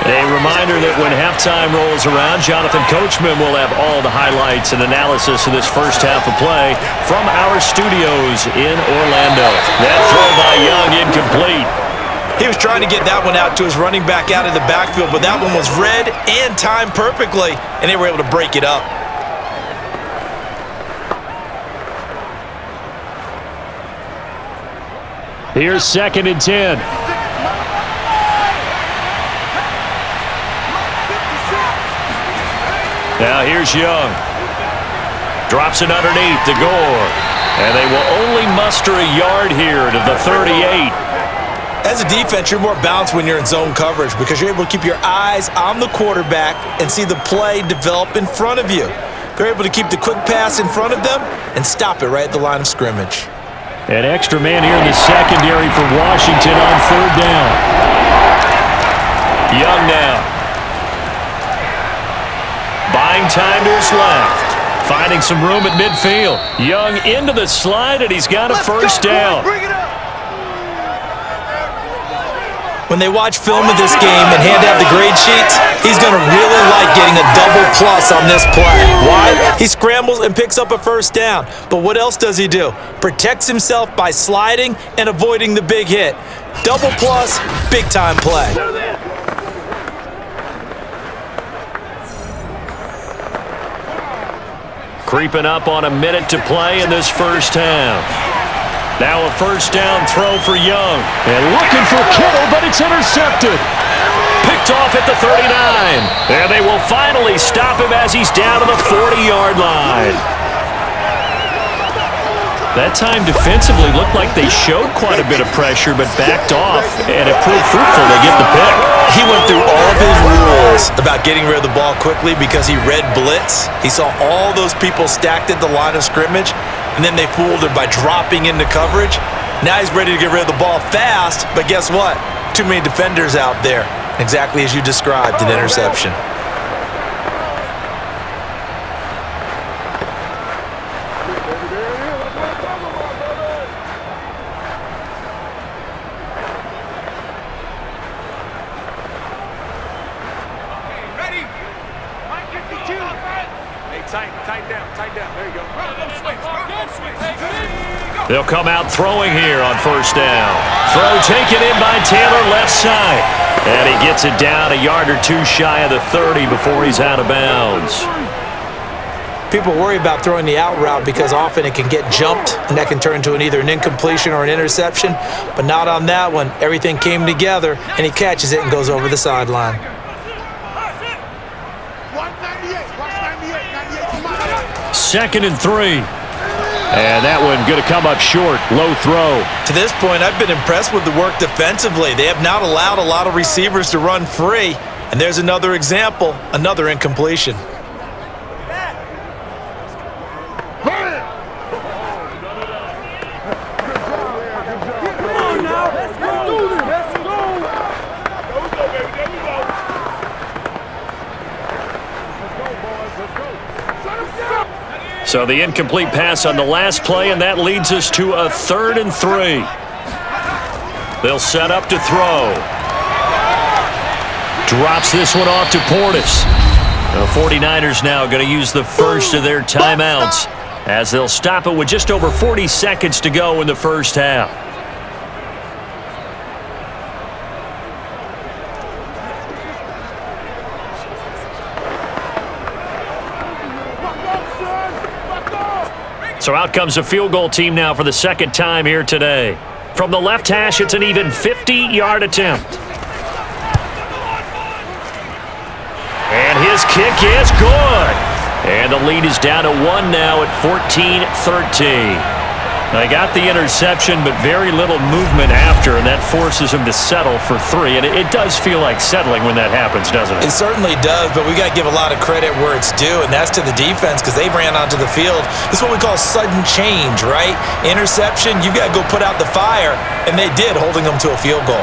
A reminder that when halftime rolls around, Jonathan Coachman will have all the highlights and analysis of this first half of play from our studios in Orlando. That throw by Young incomplete. He was trying to get that one out to his running back out of the backfield, but that one was read and timed perfectly, and they were able to break it up. Here's second and 10. Now here's Young. Drops it underneath to Gore. And they will only muster a yard here to the 38. As a defense, you're more balanced when you're in zone coverage because you're able to keep your eyes on the quarterback and see the play develop in front of you. They're able to keep the quick pass in front of them and stop it right at the line of scrimmage. An extra man here in the secondary for Washington on third down. Young now. Buying time to his left. Finding some room at midfield. Young into the slide, and he's got a first down. When they watch film of this game and hand out the grade sheets, he's going to really like getting a double plus on this play. Why? He scrambles and picks up a first down. But what else does he do? Protects himself by sliding and avoiding the big hit. Double plus, big time play. Creeping up on a minute to play in this first half. Now a first down throw for Young. And looking for Kittle, but it's intercepted. Picked off at the 39. And they will finally stop him as he's down to the 40-yard line. That time defensively looked like they showed quite a bit of pressure, but backed off, and it proved fruitful to get the pick. He went through all of his rules about getting rid of the ball quickly because he read blitz. He saw all those people stacked at the line of scrimmage, and then they fooled him by dropping into coverage. Now he's ready to get rid of the ball fast, but guess what? Too many defenders out there. Exactly as you described, an interception. They'll come out throwing here on first down. Throw taken in by Taylor left side. And he gets it down a yard or two shy of the 30 before he's out of bounds. People worry about throwing the out route because often it can get jumped, and that can turn into either an incompletion or an interception. But not on that one. Everything came together, and he catches it and goes over the sideline. Second and 3. And that one going to come up short. Low throw. To this point, I've been impressed with the work defensively. They have not allowed a lot of receivers to run free. And there's another example, another incompletion. So the incomplete pass on the last play, and that leads us to a 3rd and 3. They'll set up to throw. Drops this one off to Portis. The 49ers now going to use the first of their timeouts as they'll stop it with just over 40 seconds to go in the first half. So out comes a field goal team now for the second time here today. From the left hash, it's an even 50-yard attempt. And his kick is good. And the lead is down to 1 now at 14-13. They got the interception, but very little movement after, and that forces them to settle for 3. And it does feel like settling when that happens, doesn't it? It certainly does, but we got to give a lot of credit where it's due, and that's to the defense because they ran onto the field. This is what we call sudden change, right? Interception, you've got to go put out the fire, and they did, holding them to a field goal.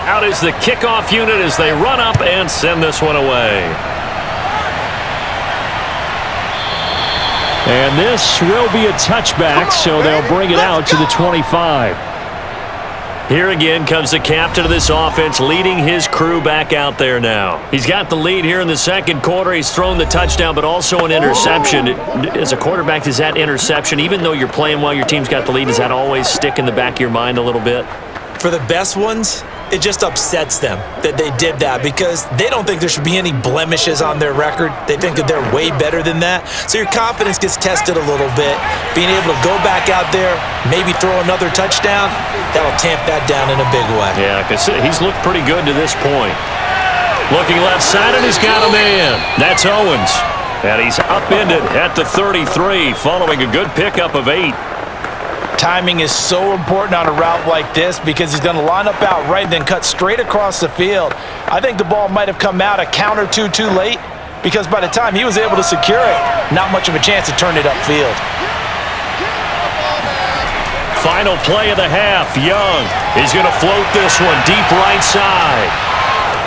Out is the kickoff unit as they run up and send this one away. And this will be a touchback, so they'll bring it out to the 25. Here again comes the captain of this offense, leading his crew back out there now. He's got the lead here in the second quarter. He's thrown the touchdown, but also an interception. As a quarterback, does that interception, even though you're playing while your team's got the lead, does that always stick in the back of your mind a little bit? For the best ones, it just upsets them that they did that because they don't think there should be any blemishes on their record. They think that they're way better than that. So your confidence gets tested a little bit. Being able to go back out there, maybe throw another touchdown, that'll tamp that down in a big way. Yeah, because he's looked pretty good to this point. Looking left side, and he's got a man. That's Owens. And he's upended at the 33 following a good pickup of 8. Timing is so important on a route like this because he's going to line up out right and then cut straight across the field. I think the ball might have come out a count or two too late because by the time he was able to secure it, not much of a chance to turn it upfield. Final play of the half. Young is going to float this one deep right side.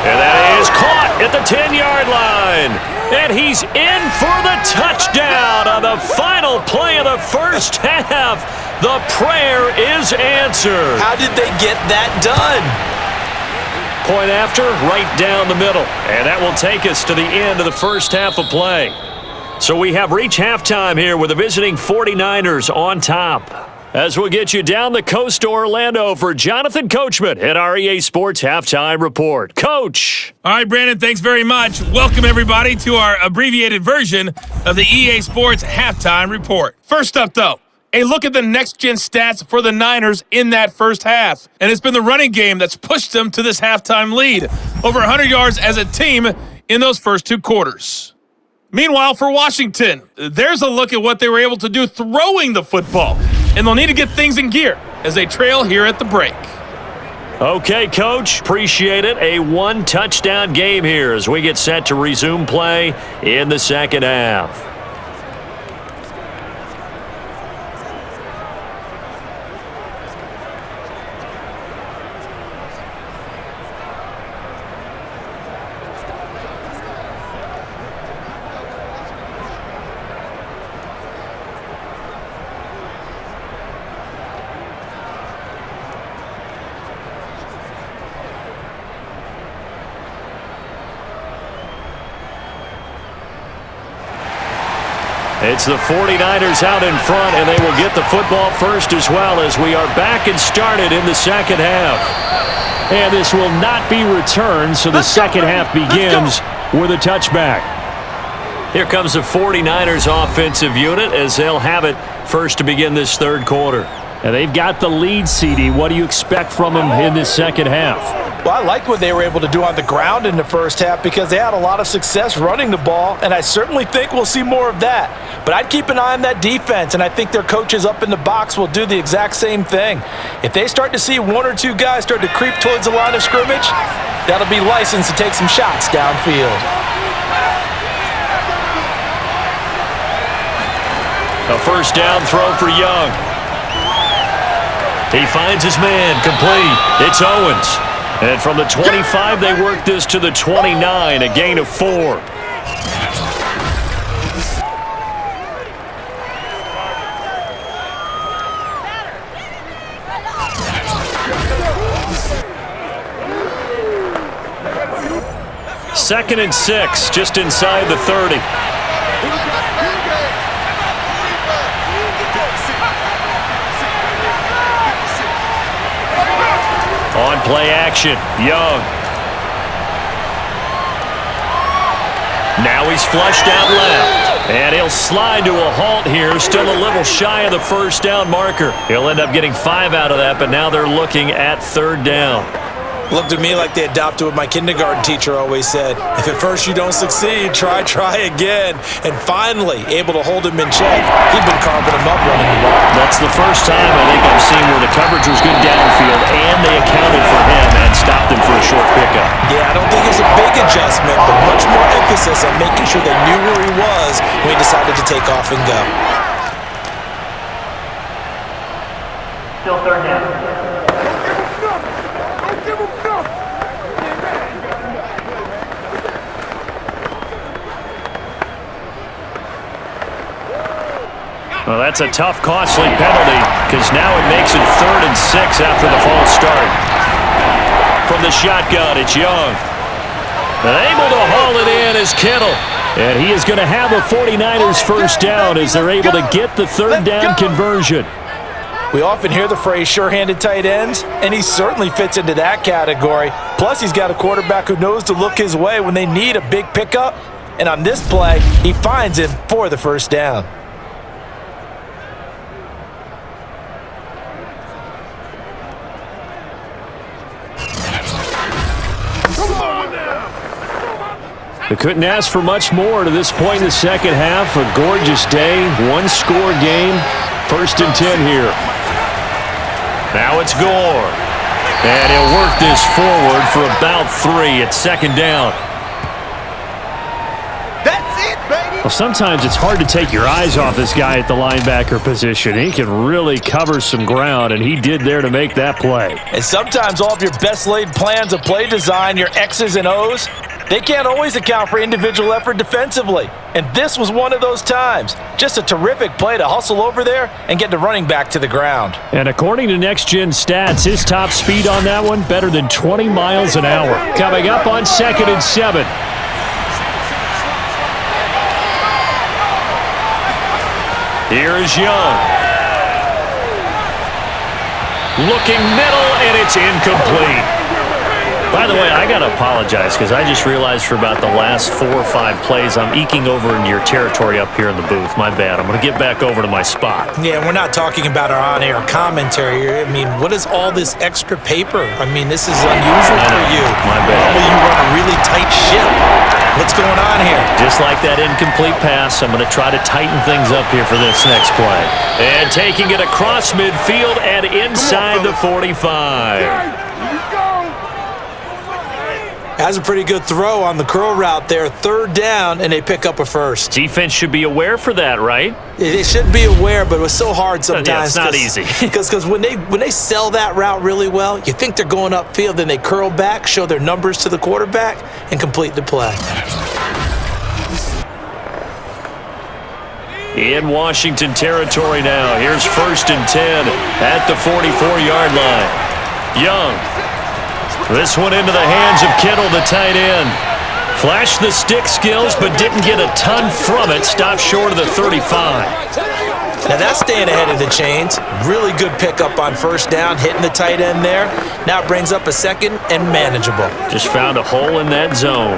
And that is caught at the 10-yard line. And he's in for the touchdown on the final play of the first half. The prayer is answered. How did they get that done? Point after, right down the middle. And that will take us to the end of the first half of play. So we have reached halftime here with the visiting 49ers on top. As we'll get you down the coast to Orlando for Jonathan Coachman at our EA Sports Halftime Report. Coach! All right, Brandon, thanks very much. Welcome, everybody, to our abbreviated version of the EA Sports Halftime Report. First up, though, a look at the next-gen stats for the Niners in that first half. And it's been the running game that's pushed them to this halftime lead. Over 100 yards as a team in those first 2 quarters. Meanwhile, for Washington, there's a look at what they were able to do throwing the football. And they'll need to get things in gear as they trail here at the break. Okay, Coach. Appreciate it. A 1-touchdown game here as we get set to resume play in the second half. It's the 49ers out in front, and they will get the football first as well as we are back and started in the second half. And this will not be returned, so the second half begins with a touchback. Here comes the 49ers offensive unit as they'll have it first to begin this third quarter. And they've got the lead, CD. What do you expect from them in this second half? Well, I liked what they were able to do on the ground in the first half because they had a lot of success running the ball, and I certainly think we'll see more of that. But I'd keep an eye on that defense, and I think their coaches up in the box will do the exact same thing. If they start to see 1 or 2 guys start to creep towards the line of scrimmage, that'll be licensed to take some shots downfield. A first down throw for Young. He finds his man, complete. It's Owens. And from the 25, they work this to the 29, a gain of 4. Second and 6, just inside the 30. On play action, Young. Now he's flushed out left. And he'll slide to a halt here, still a little shy of the first down marker. He'll end up getting 5 out of that, but now they're looking at 3rd down. Looked at me like they adopted what my kindergarten teacher always said. If at first you don't succeed, try again. And finally, able to hold him in check. He'd been carving him up running the ball. That's the first time I think I've seen where the coverage was good downfield and they accounted for him and stopped him for a short pickup. Yeah, I don't think it's a big adjustment, but much more emphasis on making sure they knew where he was when he decided to take off and go. Still 3rd down. Well, that's a tough, costly penalty because now it makes it 3rd and 6 after the false start. From the shotgun, it's Young. And able to haul it in is Kittle. And he is going to have a 49ers first down as they're able to get the 3rd down conversion. We often hear the phrase sure-handed tight ends, and he certainly fits into that category. Plus, he's got a quarterback who knows to look his way when they need a big pickup. And on this play, he finds him for the first down. They couldn't ask for much more to this point in the second half. A gorgeous day, one-score game. 1st and 10 here. Now it's Gore. And he'll work this forward for about 3 at 2nd down. That's it, baby. Well, sometimes it's hard to take your eyes off this guy at the linebacker position. He can really cover some ground, and he did there to make that play. And sometimes all of your best laid plans of play design, your X's and O's, they can't always account for individual effort defensively. And this was one of those times. Just a terrific play to hustle over there and get the running back to the ground. And according to Next Gen Stats, his top speed on that one, better than 20 miles an hour. Coming up on 2nd and 7. Here is Young. Looking middle, and it's incomplete. By the way, I got to apologize because I just realized for about the last 4 or 5 plays, I'm eking over into your territory up here in the booth. My bad. I'm going to get back over to my spot. Yeah, we're not talking about our on-air commentary here. I mean, what is all this extra paper? I mean, this is unusual for you. My bad. Normally you run a really tight ship. What's going on here? Just like that incomplete pass, I'm going to try to tighten things up here for this next play. And taking it across midfield and inside the 45. That's a pretty good throw on the curl route there. 3rd down, and they pick up a first. Defense should be aware for that, right? They should be aware, but it was so hard sometimes. Yeah, it's not easy. Because when they sell that route really well, you think they're going upfield, then they curl back, show their numbers to the quarterback, and complete the play. In Washington territory now. Here's 1st and 10 at the 44-yard line. Young. This one into the hands of Kittle, the tight end. Flashed the stick skills, but didn't get a ton from it. Stopped short of the 35. Now that's staying ahead of the chains. Really good pickup on 1st down, hitting the tight end there. Now it brings up a 2nd and manageable. Just found a hole in that zone.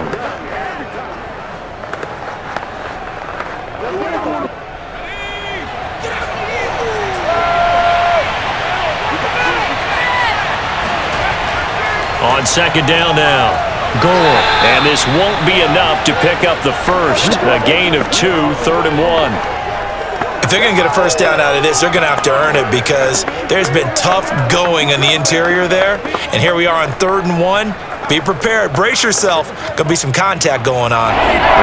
On 2nd down now. Goal. And this won't be enough to pick up the first. A gain of 2, 3rd and 1. If they're going to get a first down out of this, they're going to have to earn it because there's been tough going in the interior there. And here we are on 3rd and 1. Be prepared. Brace yourself. Going to be some contact going on.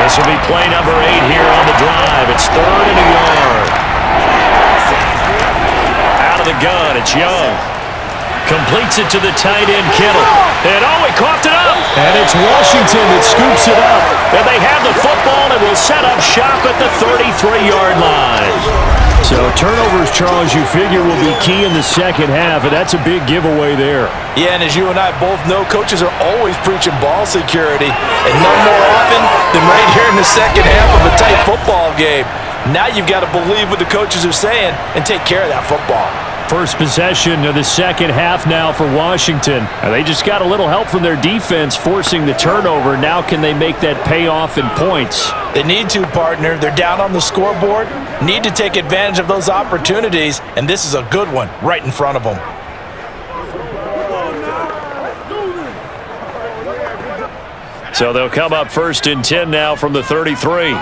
This will be play number 8 here on the drive. It's 3rd and a yard. Out of the gun, it's Young. Completes it to the tight end, Kittle. And he coughed it up. And it's Washington that scoops it up. And they have the football and will set up shop at the 33-yard line. So turnovers, Charles, you figure will be key in the second half, and that's a big giveaway there. Yeah, and as you and I both know, coaches are always preaching ball security, and none more often than right here in the second half of a tight football game. Now you've got to believe what the coaches are saying and take care of that football. First possession of the second half now for Washington. And they just got a little help from their defense forcing the turnover. Now can they make that pay off in points? They need to, partner. They're down on the scoreboard, need to take advantage of those opportunities, and this is a good one right in front of them. So they'll come up 1st and 10 now from the 33.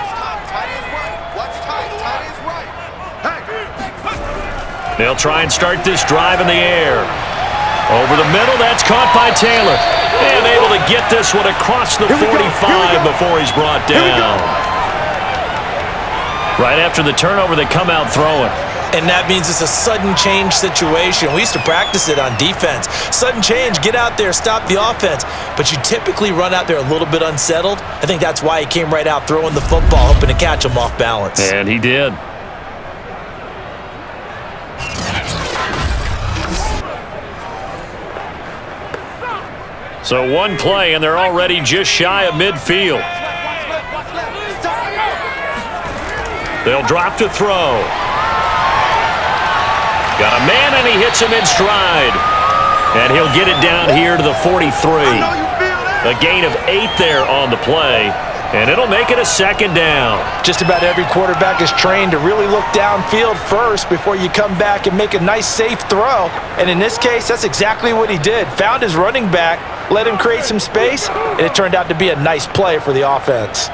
They'll try and start this drive in the air. Over the middle, that's caught by Taylor. And able to get this one across the 45 before he's brought down. Right after the turnover, they come out throwing. And that means it's a sudden change situation. We used to practice it on defense. Sudden change, get out there, stop the offense. But you typically run out there a little bit unsettled. I think that's why he came right out throwing the football, hoping to catch him off balance. And he did. So one play, and they're already just shy of midfield. They'll drop to throw. Got a man, and he hits him in stride. And he'll get it down here to the 43. A gain of 8 there on the play. And it'll make it a 2nd down. Just about every quarterback is trained to really look downfield first before you come back and make a nice, safe throw. And in this case, that's exactly what he did. Found his running back, let him create some space, and it turned out to be a nice play for the offense.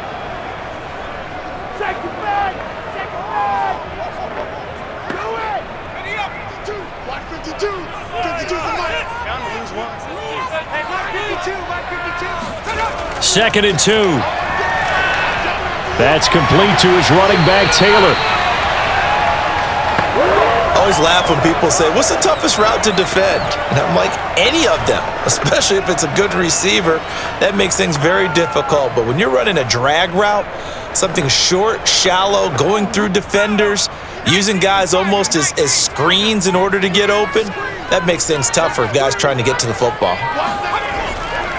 Second and 2. That's complete to his running back, Taylor. I always laugh when people say, what's the toughest route to defend? And I'm like, any of them, especially if it's a good receiver. That makes things very difficult. But when you're running a drag route, something short, shallow, going through defenders, using guys almost as screens in order to get open, that makes things tougher, guys trying to get to the football.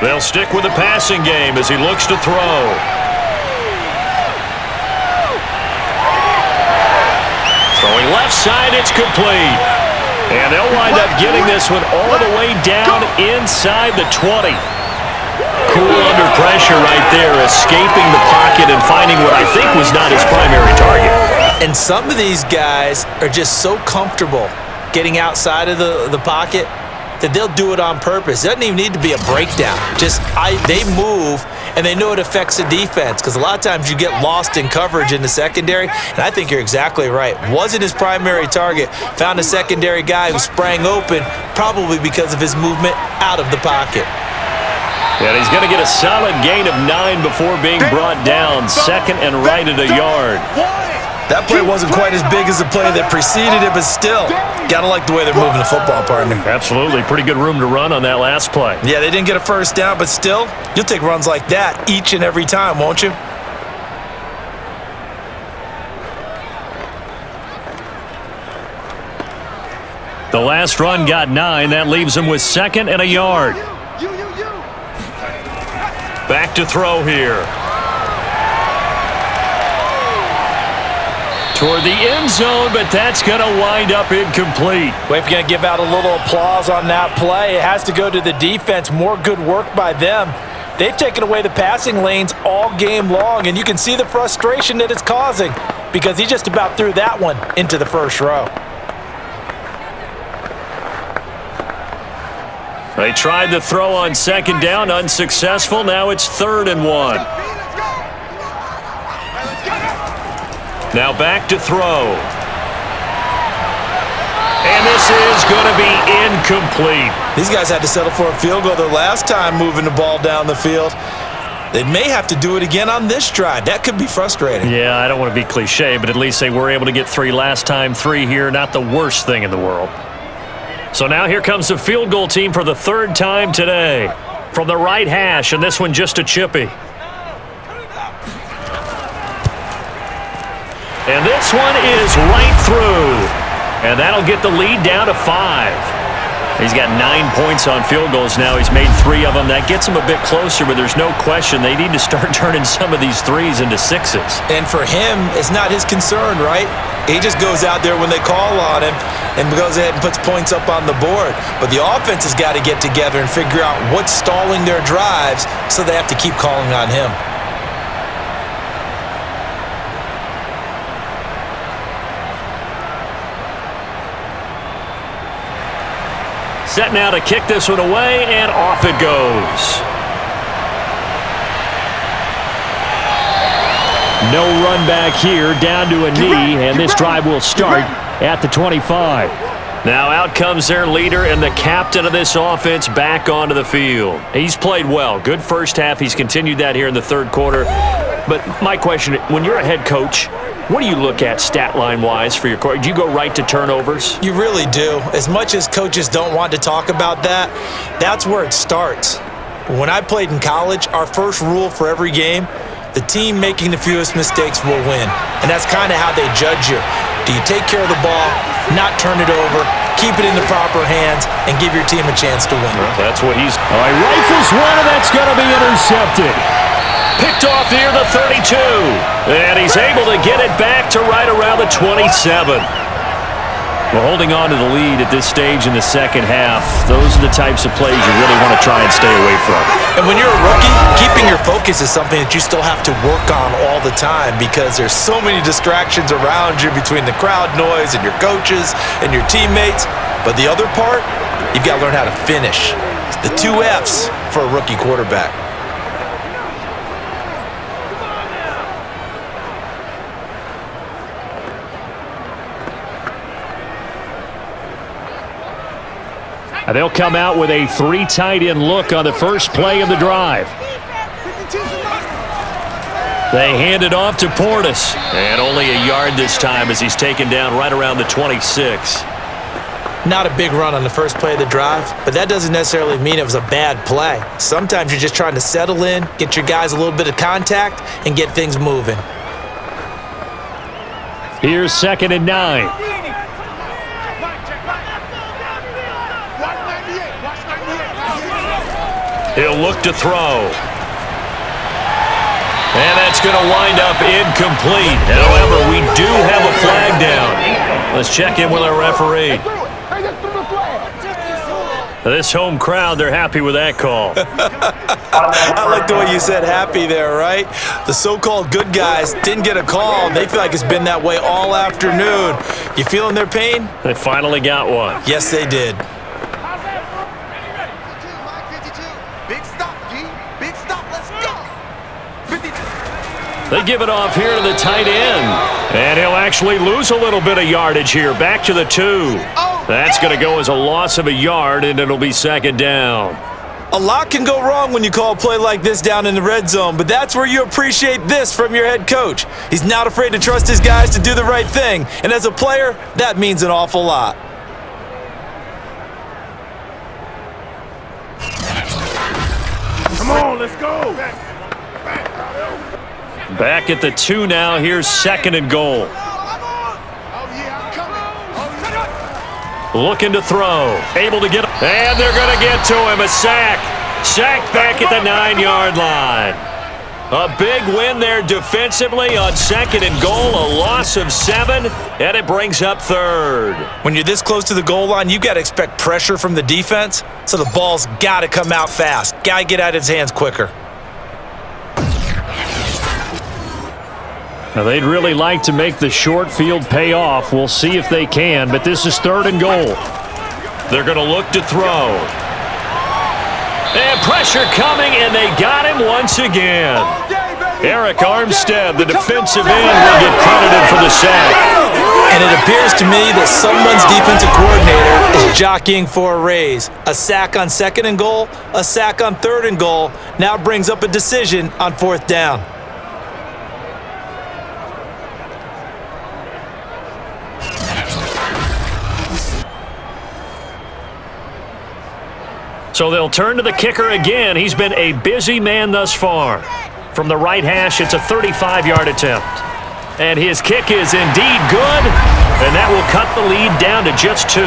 They'll stick with the passing game as he looks to throw. Throwing left side, it's complete. And they'll wind up getting this one all the way down inside the 20. Cool under pressure right there, escaping the pocket and finding what I think was not his primary target. And some of these guys are just so comfortable getting outside of the pocket that they'll do it on purpose. It doesn't even need to be a breakdown. They move, and they know it affects the defense because a lot of times you get lost in coverage in the secondary, and I think you're exactly right. Wasn't his primary target. Found a secondary guy who sprang open, probably because of his movement out of the pocket. And he's going to get a solid gain of 9 before being brought down. 2nd and right at a yard. That play wasn't quite as big as the play that preceded it, but still, gotta like the way they're moving the football, partner. Absolutely. Pretty good room to run on that last play. Yeah, they didn't get a first down, but still, you'll take runs like that each and every time, won't you? The last run got 9. That leaves him with 2nd and a yard. Back to throw here. Toward the end zone, but that's going to wind up incomplete. Well, if you're going to give out a little applause on that play, it has to go to the defense. More good work by them. They've taken away the passing lanes all game long, and you can see the frustration that it's causing because he just about threw that one into the first row. They tried the throw on 2nd down, unsuccessful. Now it's 3rd and 1. Now back to throw. And this is going to be incomplete. These guys had to settle for a field goal their last time moving the ball down the field. They may have to do it again on this drive. That could be frustrating. Yeah, I don't want to be cliche, but at least they were able to get 3 last time. 3 here, not the worst thing in the world. So now here comes the field goal team for the 3rd time today. From the right hash, and this one just a chippy. And this one is right through. And that'll get the lead down to 5. He's got 9 points on field goals now. He's made 3 of them. That gets him a bit closer, but there's no question they need to start turning some of these threes into 6s. And for him, it's not his concern, right? He just goes out there when they call on him and goes ahead and puts points up on the board. But the offense has got to get together and figure out what's stalling their drives, so they have to keep calling on him. Set now to kick this one away, and off it goes. No run back here, down to a knee, and this drive will start at the 25. Now out comes their leader and the captain of this offense back onto the field. He's played well. Good first half. He's continued that here in the third quarter. But my question, when you're a head coach, what do you look at stat line-wise for your court? Do you go right to turnovers? You really do. As much as coaches don't want to talk about that, that's where it starts. When I played in college, our first rule for every game, the team making the fewest mistakes will win. And that's kind of how they judge you. Do you take care of the ball, not turn it over, keep it in the proper hands, and give your team a chance to win? Well, that's what he's... All right, rifles one, and that's going to be intercepted. Picked off near the 32. And he's able to get it back to right around the 27. Well, holding on to the lead at this stage in the second half, those are the types of plays you really want to try and stay away from. And when you're a rookie, keeping your focus is something that you still have to work on all the time because there's so many distractions around you between the crowd noise and your coaches and your teammates. But the other part, you've got to learn how to finish. It's the 2 F's for a rookie quarterback. They'll come out with a 3 tight end look on the first play of the drive. They hand it off to Portis. And only a yard this time as he's taken down right around the 26. Not a big run on the first play of the drive, but that doesn't necessarily mean it was a bad play. Sometimes you're just trying to settle in, get your guys a little bit of contact, and get things moving. Here's 2nd and 9. He'll look to throw. And that's going to wind up incomplete. However, we do have a flag down. Let's check in with our referee. This home crowd, they're happy with that call. I like the way you said happy there, right? The so-called good guys didn't get a call. They feel like it's been that way all afternoon. You feeling their pain? They finally got one. Yes, they did. They give it off here to the tight end. And he'll actually lose a little bit of yardage here. Back to the 2. That's going to go as a loss of a yard, and it'll be 2nd down. A lot can go wrong when you call a play like this down in the red zone, but that's where you appreciate this from your head coach. He's not afraid to trust his guys to do the right thing, and as a player, that means an awful lot. Come on, let's go. Back at the 2 now. Here's 2nd and goal. Looking to throw. Able to get. And they're going to get to him. A sack. Sacked back at the 9-yard line. A big win there defensively on 2nd and goal. A loss of 7. And it brings up 3rd. When you're this close to the goal line, you got to expect pressure from the defense. So the ball's got to come out fast. Got to get out of his hands quicker. Now, they'd really like to make the short field pay off. We'll see if they can, but this is 3rd and goal. They're going to look to throw. And pressure coming, and they got him once again. Eric Armstead, the defensive end, will get credited for the sack. And it appears to me that someone's defensive coordinator is jockeying for a raise. A sack on 2nd and goal, a sack on 3rd and goal, now brings up a decision on 4th down. So they'll turn to the kicker again. He's been a busy man thus far. From the right hash, it's a 35-yard attempt. And his kick is indeed good, and that will cut the lead down to just 2.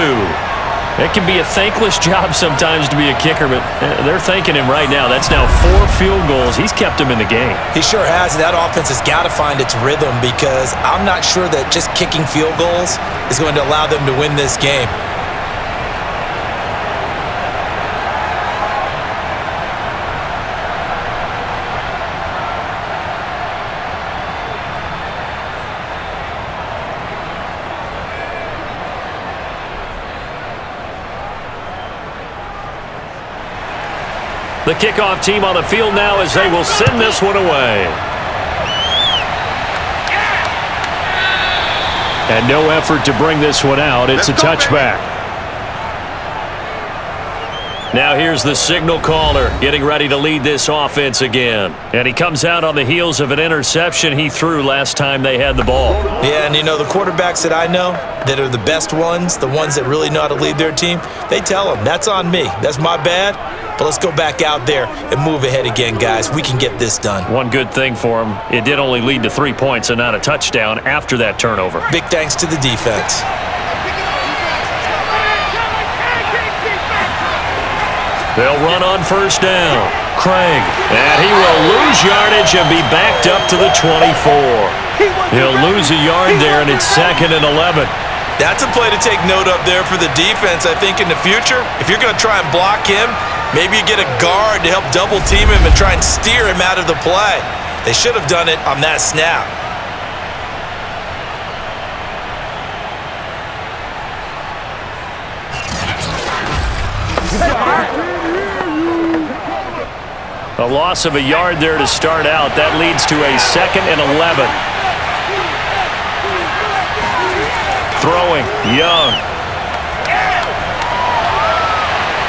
It can be a thankless job sometimes to be a kicker, but they're thanking him right now. That's now 4 field goals. He's kept him in the game. He sure has. That offense has got to find its rhythm because I'm not sure that just kicking field goals is going to allow them to win this game. The kickoff team on the field now as they will send this one away. And no effort to bring this one out. It's a touchback. Now here's the signal caller getting ready to lead this offense again. And he comes out on the heels of an interception he threw last time they had the ball. Yeah, and you know, the quarterbacks that I know that are the best ones, the ones that really know how to lead their team, they tell them, that's on me. That's my bad. But let's go back out there and move ahead again, guys. We can get this done. One good thing for him, it did only lead to 3 points and not a touchdown after that turnover. Big thanks to the defense. They'll run on first down. Craig, and he will lose yardage and be backed up to the 24. He'll lose a yard there, and it's 2nd and 11. That's a play to take note of there for the defense, I think, in the future. If you're going to try and block him, maybe you get a guard to help double team him and try and steer him out of the play. They should have done it on that snap. A loss of a yard there to start out. That leads to a 2nd and 11. Throwing, Young.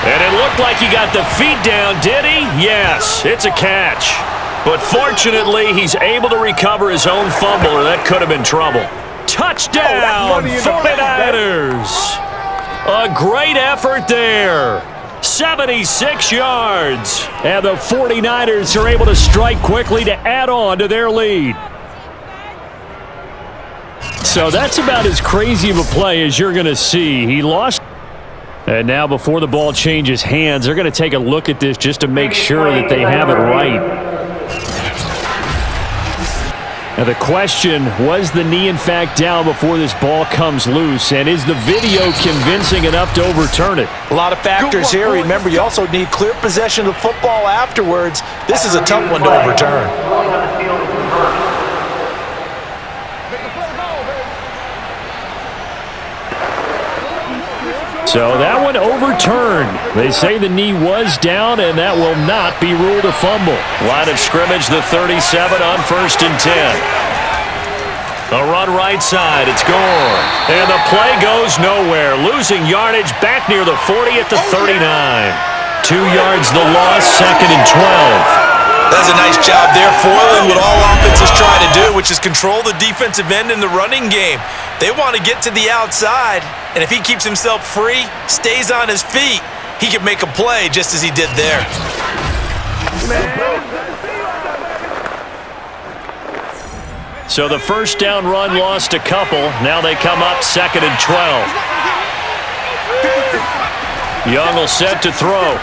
And it looked like he got the feet down, did he? Yes, it's a catch. But fortunately, he's able to recover his own fumble, or that could have been trouble. Touchdown, 49ers. A great effort there. 76 yards. And the 49ers are able to strike quickly to add on to their lead. So that's about as crazy of a play as you're going to see. He lost. And now before the ball changes hands, they're going to take a look at this just to make sure that they have it right. Now the question, was the knee in fact down before this ball comes loose? And is the video convincing enough to overturn it? A lot of factors here. Remember, you also need clear possession of the football afterwards. This is a tough one to overturn. So that one overturned. They say the knee was down, and that will not be ruled a fumble. Line of scrimmage, the 37 on 1st and 10. A run right side, it's Gore. And the play goes nowhere. Losing yardage back near the 40 at the 39. 2 yards the loss, 2nd and 12. That's a nice job there, foiling what all offenses try to do, which is control the defensive end in the running game. They want to get to the outside, and if he keeps himself free, stays on his feet, he can make a play just as he did there. So the first down run lost a couple. Now they come up 2nd and 12. Young will set to throw.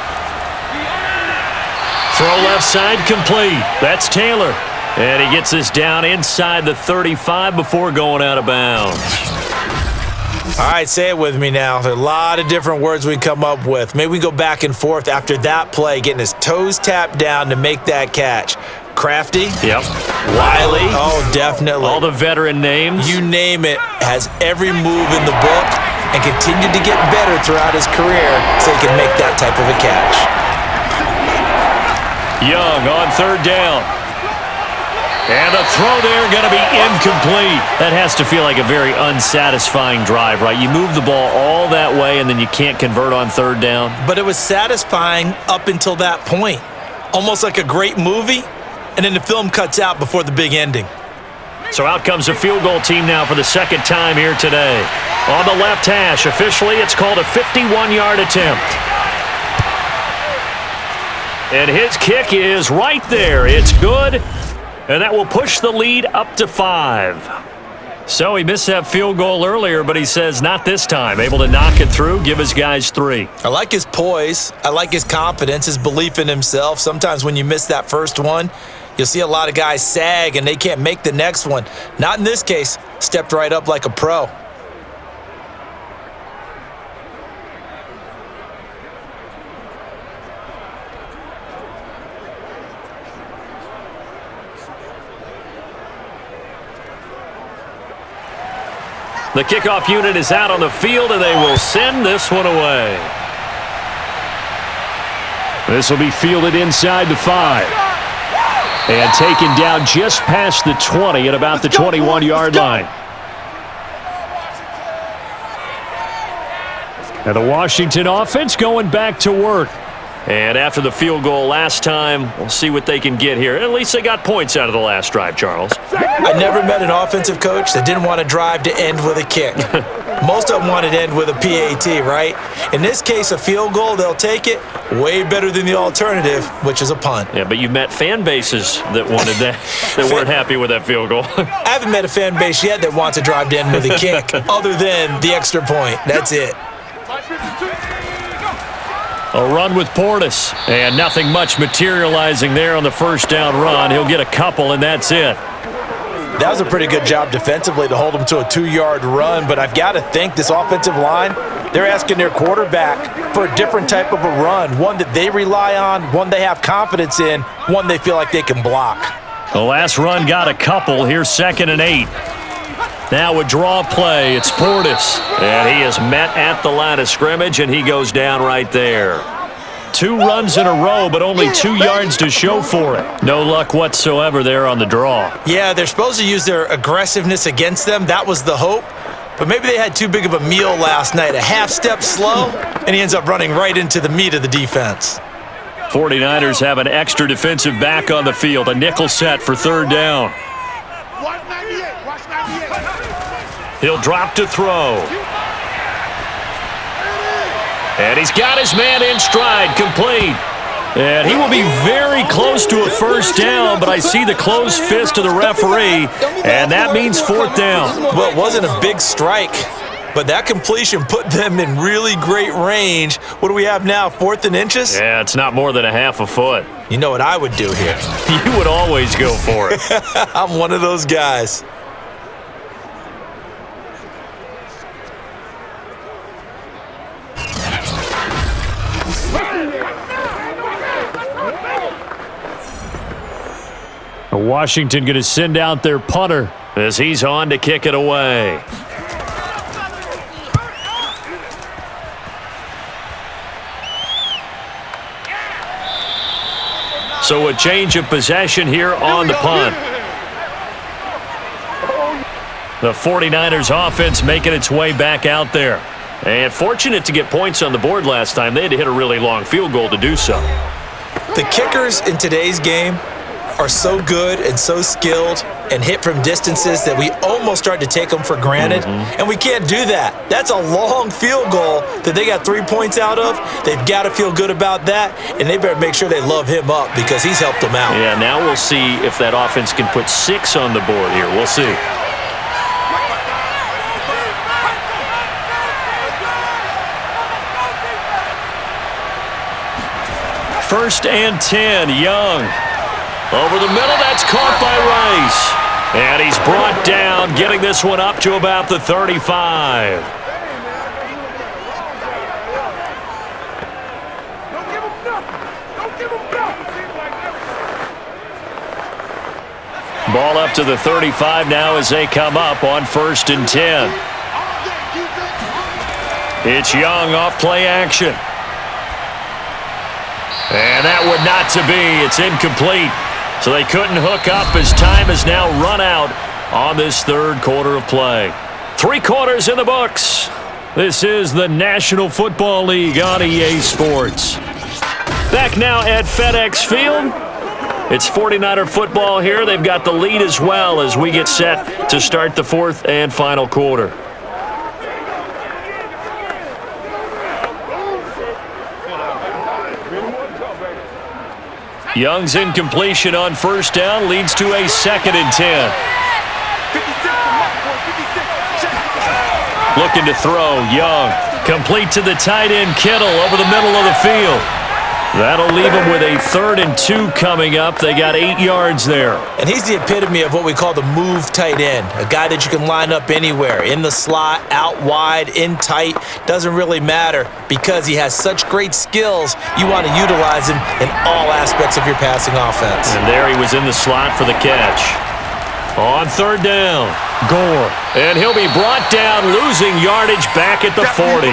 Throw left side complete. That's Taylor. And he gets this down inside the 35 before going out of bounds. All right, say it with me now. There are a lot of different words we can come up with. Maybe we go back and forth after that play, getting his toes tapped down to make that catch. Crafty. Yep. Wiley. Oh, definitely. All the veteran names. You name it. Has every move in the book and continued to get better throughout his career so he can make that type of a catch. Young on 3rd down. And the throw there going to be incomplete. That has to feel like a very unsatisfying drive, right? You move the ball all that way and then you can't convert on 3rd down. But it was satisfying up until that point. Almost like a great movie, and then the film cuts out before the big ending. So out comes a field goal team now for the 2nd time here today. On the left hash, officially it's called a 51-yard attempt. And his kick is right there. It's good. And that will push the lead up to 5. So he missed that field goal earlier, but he says not this time. Able to knock it through, give his guys 3. I like his poise. I like his confidence, his belief in himself. Sometimes when you miss that first one, you'll see a lot of guys sag and they can't make the next one. Not in this case. Stepped right up like a pro. The kickoff unit is out on the field, and they will send this one away. This will be fielded inside the 5. And taken down just past the 20 at about the 21-yard line. And the Washington offense going back to work. And after the field goal last time, we'll see what they can get here. At least they got points out of the last drive, Charles. I never met an offensive coach that didn't want to drive to end with a kick. Most of them wanted to end with a PAT, right? In this case, a field goal, they'll take it. Way better than the alternative, which is a punt. Yeah, but you met fan bases that wanted that, that weren't happy with that field goal. I haven't met a fan base yet that wants to drive to end with a kick, other than the extra point. That's it. A run with Portis, and nothing much materializing there on the first down run. He'll get a couple, and that's it. That was a pretty good job defensively to hold him to a 2-yard run, but I've got to think this offensive line, they're asking their quarterback for a different type of a run, one that they rely on, one they have confidence in, one they feel like they can block. The last run got a couple. Here's 2nd and 8. Now a draw play. It's Portis, and he is met at the line of scrimmage, and he goes down right there. 2 runs in a row, but only 2 yards to show for it. No luck whatsoever there on the draw. Yeah, they're supposed to use their aggressiveness against them. That was the hope. But maybe they had too big of a meal last night. A half step slow, and he ends up running right into the meat of the defense. 49ers have an extra defensive back on the field. A nickel set for 3rd down. He'll drop to throw. And he's got his man in stride, complete. And he will be very close to a first down, but I see the closed fist of the referee, and that means 4th down. Well, it wasn't a big strike, but that completion put them in really great range. What do we have now, 4th and inches? Yeah, it's not more than a half a foot. You know what I would do here? You would always go for it. I'm one of those guys. Washington going to send out their punter as he's on to kick it away. So a change of possession here on the punt. The 49ers offense making its way back out there. And fortunate to get points on the board last time. They had to hit a really long field goal to do so. The kickers in today's game are so good and so skilled and hit from distances that we almost start to take them for granted. And we can't do that. That's a long field goal that they got 3 points out of. They've got to feel good about that, and they better make sure they love him up because he's helped them out. Yeah, now we'll see if that offense can put 6 on the board here. We'll see. First and 10, Young. Over the middle, that's caught by Rice. And he's brought down, getting this one up to about the 35. Don't give him nothing. Don't give him nothing. Ball up to the 35 now as they come up on 1st and 10. It's Young off play action. And that would not to be. It's incomplete. So they couldn't hook up as time has now run out on this 3rd quarter of play. 3 quarters in the books. This is the National Football League on EA Sports. Back now at FedEx Field. It's 49er football here. They've got the lead as well as we get set to start the 4th and final quarter. Young's incompletion on 1st down leads to a 2nd and 10. Looking to throw, Young. Complete to the tight end, Kittle, over the middle of the field. That'll leave them with a 3rd and 2 coming up. They got 8 yards there. And he's the epitome of what we call the move tight end, a guy that you can line up anywhere, in the slot, out wide, in tight, doesn't really matter because he has such great skills. You want to utilize him in all aspects of your passing offense. And there he was in the slot for the catch. On 3rd down, Gore. And he'll be brought down, losing yardage back at the 40.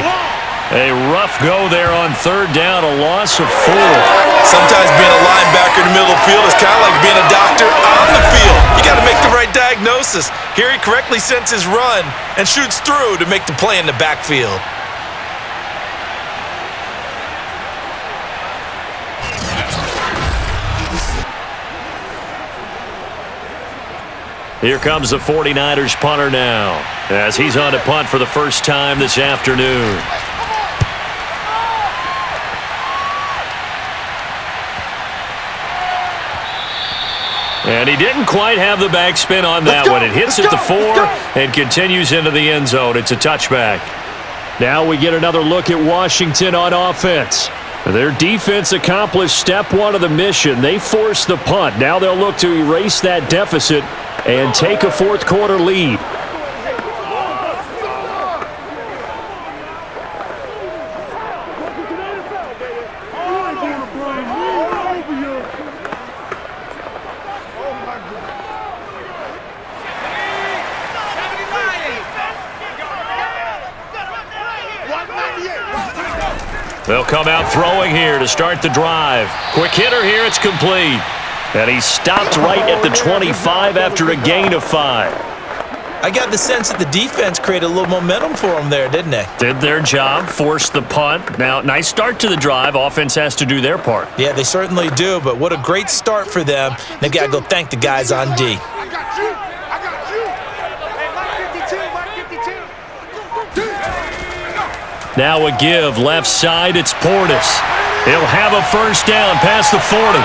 A rough go there on 3rd down, a loss of 4. Sometimes being a linebacker in the middle of the field is kind of like being a doctor on the field. You got to make the right diagnosis. Here he correctly sends his run and shoots through to make the play in the backfield. Here comes the 49ers punter now, as he's on to punt for the first time this afternoon. And he didn't quite have the backspin on that one. It hits at the 4 and continues into the end zone. It's a touchback. Now we get another look at Washington on offense. Their defense accomplished step 1 of the mission. They forced the punt. Now they'll look to erase that deficit and take a 4th quarter lead. They'll come out throwing here to start the drive. Quick hitter here, it's complete. And he stopped right at the 25 after a gain of 5. I got the sense that the defense created a little momentum for them there, didn't they? Did their job, forced the punt. Now, nice start to the drive. Offense has to do their part. Yeah, they certainly do, but what a great start for them. They've got to go thank the guys on D. I got you. I got you. Hey, Mark 52. Now a give, left side, it's Portis. He'll have a first down past the 40.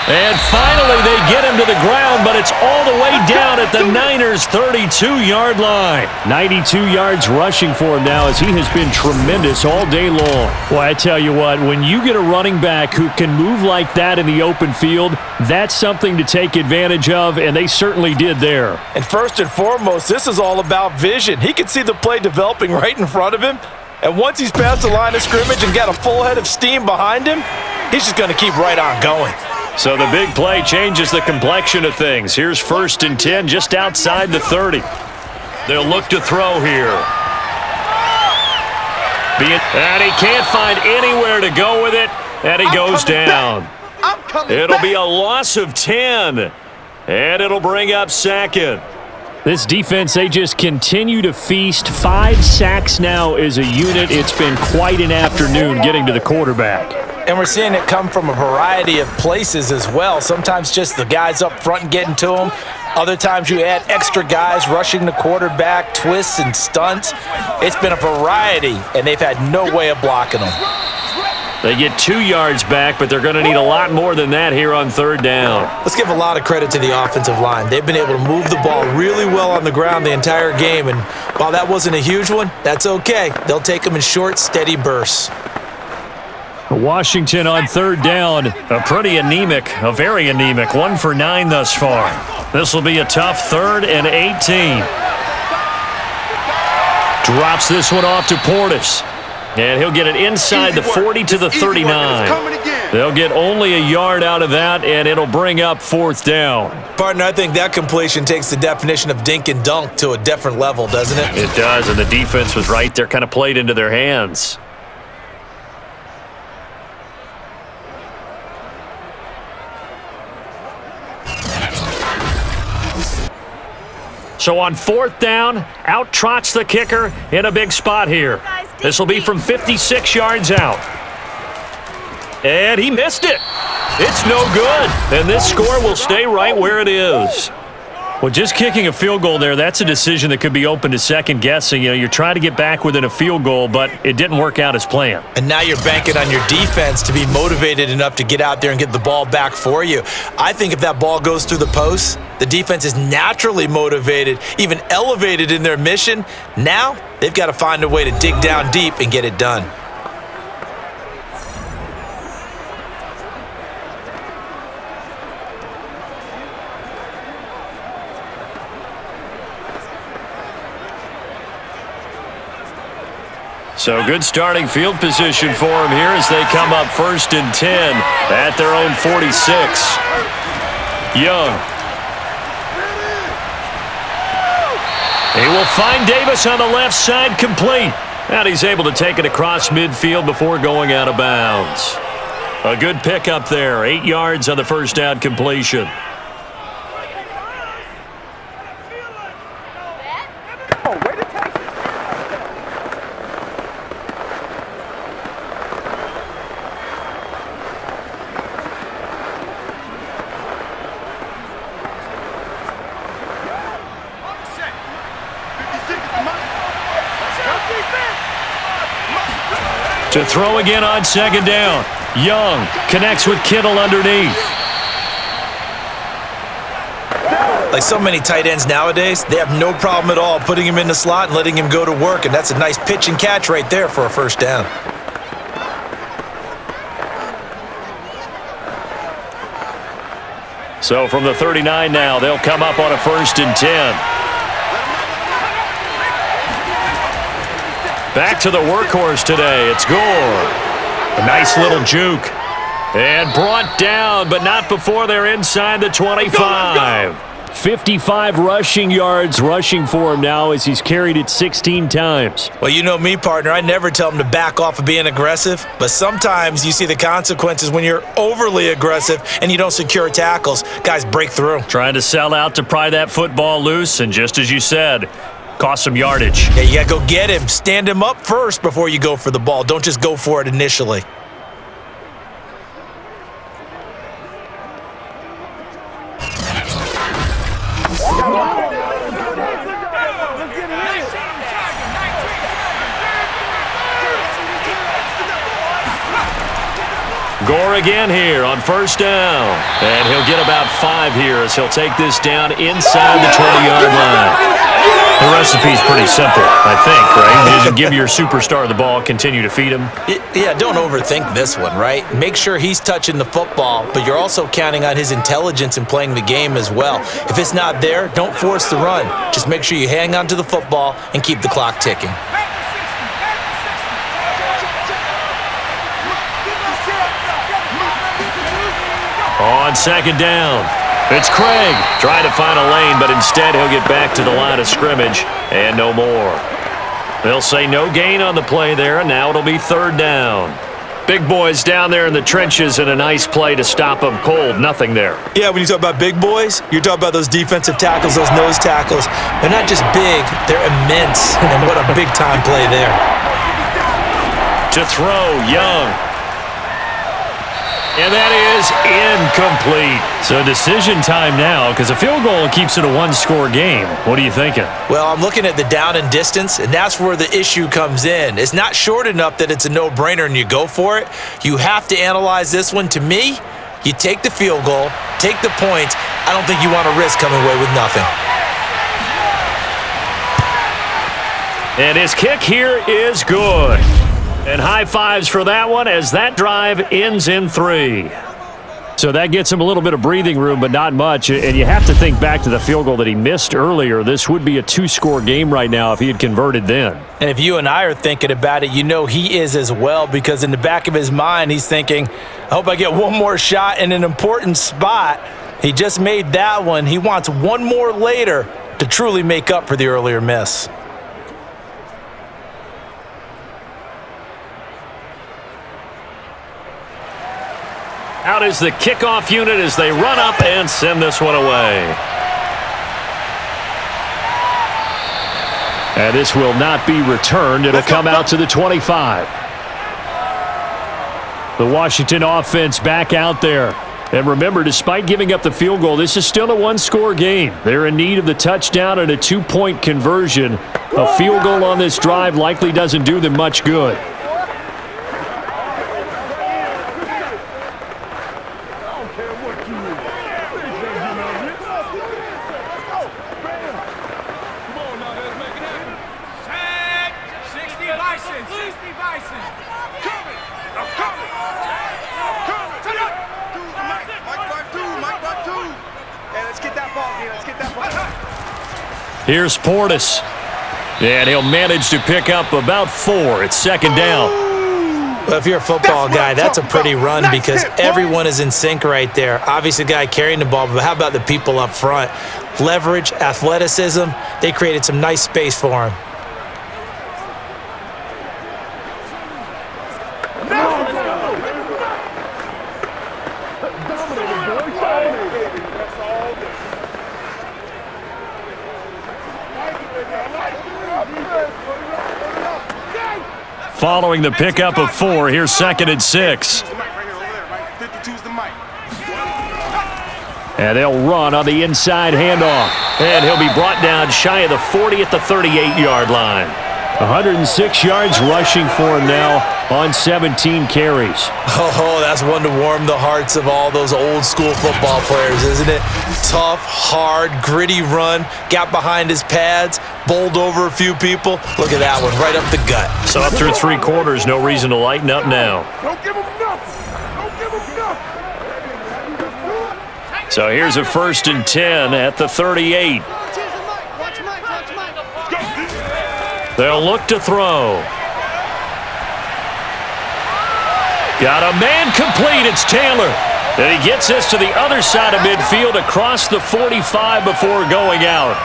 And finally they get him to the ground, but it's all the way down at the Niners' 32-yard line. 92 yards rushing for him now, as he has been tremendous all day long. Well, I tell you what, when you get a running back who can move like that in the open field, that's something to take advantage of, and they certainly did there. And first and foremost, this is all about vision. He can see the play developing right in front of him, and once he's past the line of scrimmage and got a full head of steam behind him, he's just going to keep right on going. So the big play changes the complexion of things. Here's 1st and 10 just outside the 30. They'll look to throw here. And he can't find anywhere to go with it, and he goes down. It'll be a loss of 10, and it'll bring up 2nd. This defense, they just continue to feast. 5 sacks now as a unit. It's been quite an afternoon getting to the quarterback. And we're seeing it come from a variety of places as well. Sometimes just the guys up front and getting to them. Other times you add extra guys rushing the quarterback, twists and stunts. It's been a variety, and they've had no way of blocking them. They get 2 yards back, but they're going to need a lot more than that here on 3rd down. Let's give a lot of credit to the offensive line. They've been able to move the ball really well on the ground the entire game, and while that wasn't a huge one, that's okay. They'll take them in short, steady bursts. Washington on 3rd down, a very anemic, 1 for 9 thus far. This will be a tough 3rd and 18. Drops this one off to Portis. And he'll get it inside the 40 to the 39. They'll get only a yard out of that, and it'll bring up 4th down. Partner, I think that completion takes the definition of dink and dunk to a different level, doesn't it? It does, and the defense was right there, kind of played into their hands. So on 4th down, out trots the kicker in a big spot here. This will be from 56 yards out. And he missed it. It's no good. And this score will stay right where it is. Well, just kicking a field goal there, that's a decision that could be open to second guessing. You know, you're trying to get back within a field goal, but it didn't work out as planned. And now you're banking on your defense to be motivated enough to get out there and get the ball back for you. I think if that ball goes through the post, the defense is naturally motivated, even elevated in their mission. Now they've got to find a way to dig down deep and get it done. So good starting field position for them here as they come up 1st and 10 at their own 46. Young. He will find Davis on the left side, complete. And he's able to take it across midfield before going out of bounds. A good pickup there, 8 yards on the first down completion. To throw again on 2nd down. Young connects with Kittle underneath. Like so many tight ends nowadays, they have no problem at all putting him in the slot and letting him go to work, and that's a nice pitch and catch right there for a first down. So from the 39 now, they'll come up on a 1st and 10. Back to the workhorse today. It's Gore. A nice little juke. And brought down, but not before they're inside the 25. 55 rushing yards rushing for him now as he's carried it 16 times. Well, you know me, partner. I never tell him to back off of being aggressive, but sometimes you see the consequences when you're overly aggressive and you don't secure tackles. Guys break through. Trying to sell out to pry that football loose, and just as you said, cost some yardage. Yeah, you got to go get him. Stand him up first before you go for the ball. Don't just go for it initially. Gore again here on 1st down. And he'll get about 5 here as he'll take this down inside the 20-yard line. The recipe's pretty simple, I think, right? Just give your superstar the ball, continue to feed him. Yeah, don't overthink this one, right? Make sure he's touching the football, but you're also counting on his intelligence in playing the game as well. If it's not there, don't force the run. Just make sure you hang on to the football and keep the clock ticking. On 2nd down, it's Craig trying to find a lane, but instead he'll get back to the line of scrimmage and no more. They'll say no gain on the play there, and now it'll be 3rd down. Big boys down there in the trenches and a nice play to stop them cold. Nothing there. Yeah, when you talk about big boys, you're talking about those defensive tackles, those nose tackles. They're not just big, they're immense, and what a big-time play there. To throw, Young. And that is incomplete. So decision time now because a field goal keeps it a 1-score game. What are you thinking? Well, I'm looking at the down and distance, and that's where the issue comes in. It's not short enough that it's a no-brainer and you go for it. You have to analyze this one. To me, you take the field goal, take the points. I don't think you want to risk coming away with nothing. And his kick here is good. And high fives for that one as that drive ends in 3. So that gets him a little bit of breathing room, but not much. And you have to think back to the field goal that he missed earlier. This would be a 2-score game right now if he had converted then. And if you and I are thinking about it, you know he is as well, because in the back of his mind, he's thinking, I hope I get one more shot in an important spot. He just made that one. He wants one more later to truly make up for the earlier miss. Out is the kickoff unit as they run up and send this one away. And this will not be returned. It'll come out to the 25. The Washington offense back out there. And remember, despite giving up the field goal, this is still a one-score game. They're in need of the touchdown and a two-point conversion. A field goal on this drive likely doesn't do them much good. Here's Portis. And he'll manage to pick up about 4. It's second down. Well, if you're a football guy, that's a pretty run because everyone is in sync right there. Obviously, the guy carrying the ball, but how about the people up front? Leverage, athleticism, they created some nice space for him. Following the pickup of 4, here's second and 6. And they'll run on the inside handoff. And he'll be brought down shy of the 40 at the 38-yard line. 106 yards rushing for him now on 17 carries. Oh, that's one to warm the hearts of all those old school football players, isn't it? Tough, hard, gritty run, got behind his pads, bowled over a few people. Look at that one, right up the gut. So up through 3 quarters, no reason to lighten up now. Don't give him nothing. Don't give him nothing. So here's a 1st and 10 at the 38. They'll look to throw. Got a man complete. It's Taylor. And he gets this to the other side of midfield across the 45 before going out.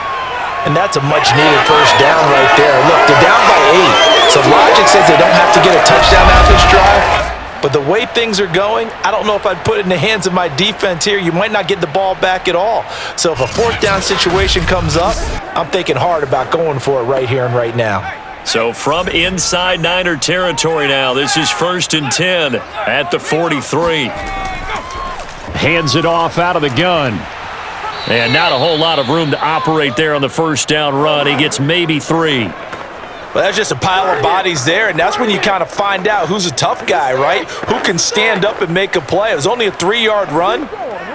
And that's a much-needed first down right there. Look, they're down by 8. So logic says they don't have to get a touchdown out this drive. But the way things are going, I don't know if I'd put it in the hands of my defense here. You might not get the ball back at all. So if a 4th down situation comes up, I'm thinking hard about going for it right here and right now. So from inside Niner territory now, this is 1st and 10 at the 43. Hands it off out of the gun. And not a whole lot of room to operate there on the first down run. He gets maybe 3. Well, that's just a pile of bodies there, and that's when you kind of find out who's a tough guy, right? Who can stand up and make a play. It was only a 3-yard run,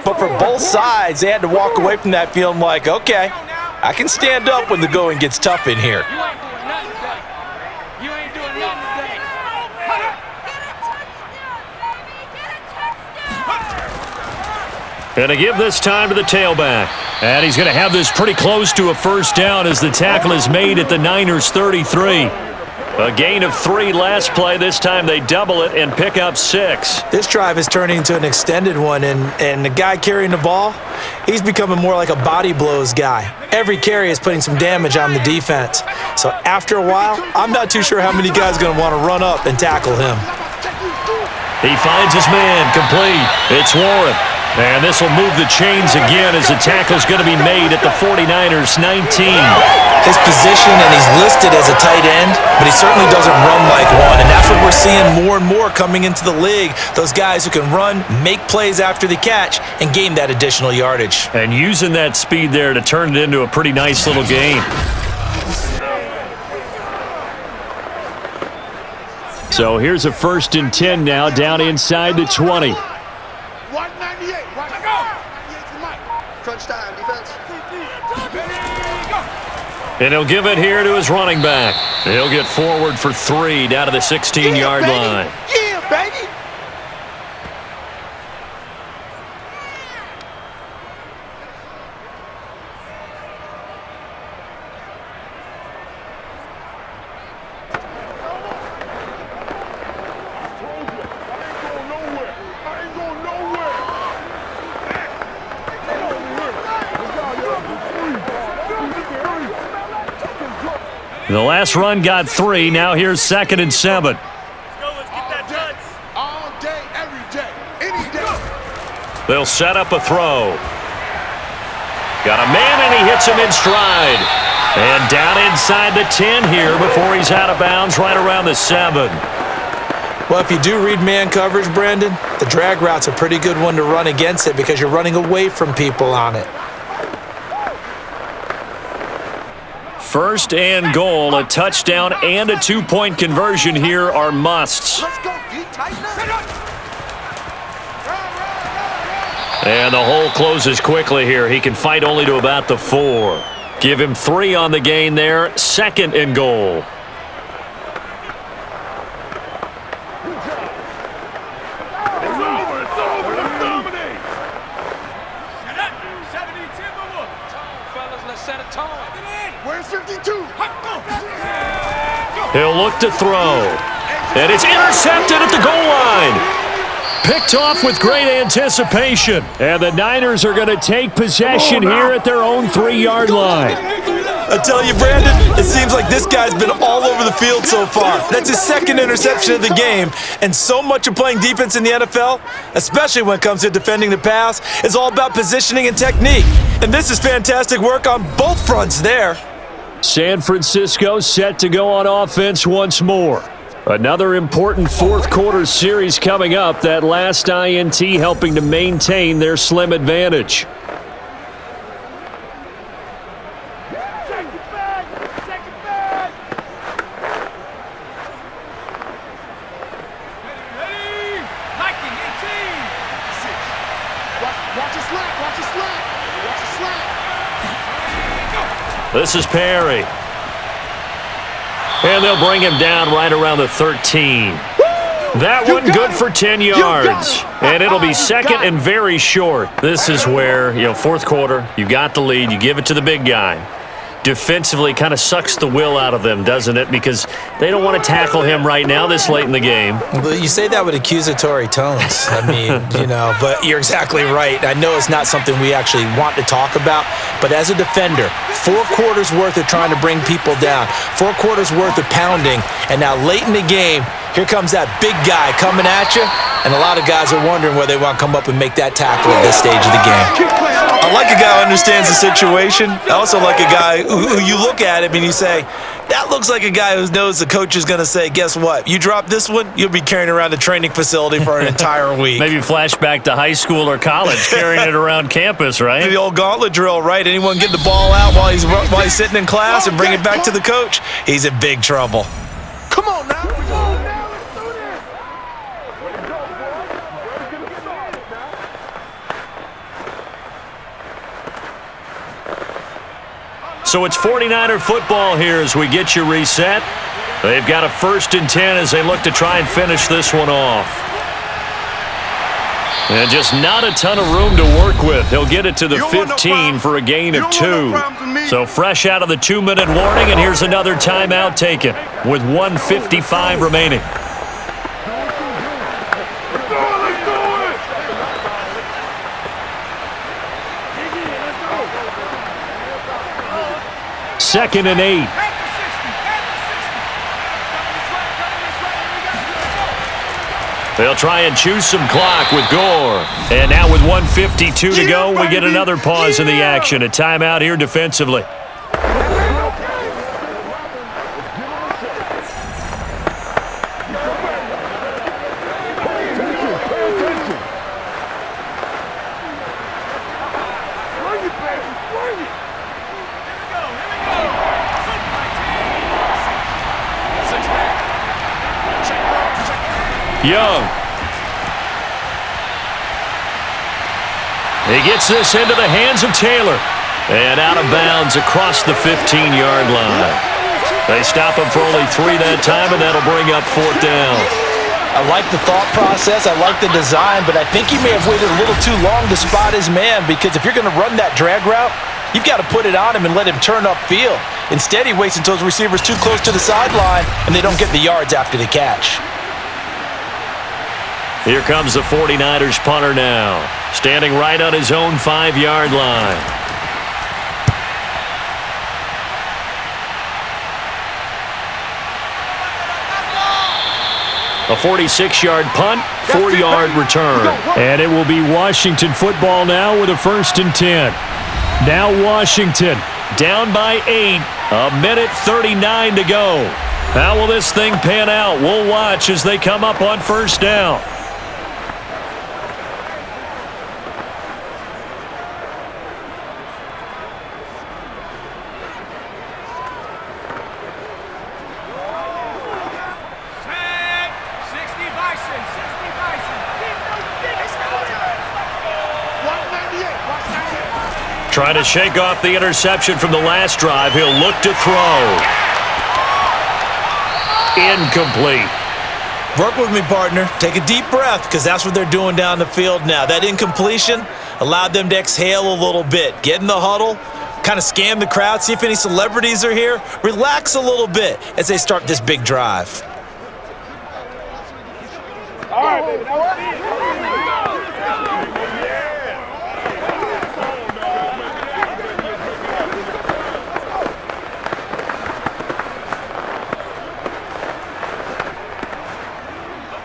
but for both sides, they had to walk away from that feeling like, okay, I can stand up when the going gets tough in here. Going to give this time to the tailback. And he's going to have this pretty close to a first down as the tackle is made at the Niners' 33. A gain of 3 last play. This time they double it and pick up 6. This drive is turning into an extended one, and the guy carrying the ball, he's becoming more like a body blows guy. Every carry is putting some damage on the defense. So after a while, I'm not too sure how many guys are going to want to run up and tackle him. He finds his man complete. It's Warren. And this will move the chains again as the tackle's going to be made at the 49ers' 19. His position, and he's listed as a tight end, but he certainly doesn't run like one. And that's what we're seeing more and more coming into the league. Those guys who can run, make plays after the catch, and gain that additional yardage. And using that speed there to turn it into a pretty nice little game. So here's a 1st and 10 now down inside the 20. 198. Crunch time, defense. And he'll give it here to his running back. He'll get forward for 3 down to the 16-yard line. Yeah, baby. The last run got 3. Now here's 2nd and 7. All day, every day, any day. They'll set up a throw. Got a man, and he hits him in stride. And down inside the 10 here before he's out of bounds right around the 7. Well, if you do read man coverage, Brandon, the drag route's a pretty good one to run against it because you're running away from people on it. First and goal, a touchdown and a two-point conversion here are musts. Let's go, D. Tighten up. And the hole closes quickly here. He can fight only to about the 4. Give him 3 on the gain there. Second and goal. Where's 52? He'll look to throw. And it's intercepted at the goal line. Picked off with great anticipation. And the Niners are going to take possession here at their own 3-yard line. I tell you, Brandon, it seems like this guy's been all over the field so far. That's his second interception of the game. And so much of playing defense in the NFL, especially when it comes to defending the pass, is all about positioning and technique. And this is fantastic work on both fronts there. San Francisco set to go on offense once more. Another important fourth-quarter series coming up. That last INT helping to maintain their slim advantage. This is Perry. And they'll bring him down right around the 13. That one good for 10 yards. And it'll be second and very short. This is where, fourth quarter, you got the lead, you give it to the big guy. Defensively kind of sucks the will out of them, doesn't it? Because they don't want to tackle him right now this late in the game. But you say that with accusatory tones. I mean, but you're exactly right. I know it's not something we actually want to talk about, but as a defender, 4 quarters worth of trying to bring people down, 4 quarters worth of pounding, and now late in the game, here comes that big guy coming at you, and a lot of guys are wondering whether they want to come up and make that tackle at this stage of the game. I like a guy who understands the situation. I also like a guy who you look at him and you say, that looks like a guy who knows the coach is going to say, guess what? You drop this one, you'll be carrying around the training facility for an entire week. Maybe flashback to high school or college, carrying it around campus, right? The old gauntlet drill, right? Anyone get the ball out while he's sitting in class and bring it back to the coach? He's in big trouble. Come on now. So it's 49er football here as we get you reset. They've got a 1st and 10 as they look to try and finish this one off. And just not a ton of room to work with. He'll get it to the 15 for a gain of 2. So fresh out of the 2-minute warning, and here's another timeout taken with 1:55 remaining. Second and 8. They'll try and choose some clock with Gore. And now with 1:52 to go, we get another pause in the action. A timeout here defensively. Young. He gets this into the hands of Taylor. And out of bounds across the 15-yard line. They stop him for only 3 that time, and that'll bring up 4th down. I like the thought process. I like the design, but I think he may have waited a little too long to spot his man, because if you're going to run that drag route, you've got to put it on him and let him turn upfield. Instead, he waits until his receiver's too close to the sideline, and they don't get the yards after the catch. Here comes the 49ers punter now, standing right on his own 5-yard line. A 46-yard punt, 4-yard return. And it will be Washington football now with a 1st and 10. Now Washington down by 8, 1:39 to go. How will this thing pan out? We'll watch as they come up on first down. Trying to shake off the interception from the last drive. He'll look to throw. Incomplete. Work with me, partner. Take a deep breath, because that's what they're doing down the field now. That incompletion allowed them to exhale a little bit. Get in the huddle, kind of scan the crowd, see if any celebrities are here. Relax a little bit as they start this big drive. All right, baby. That was it.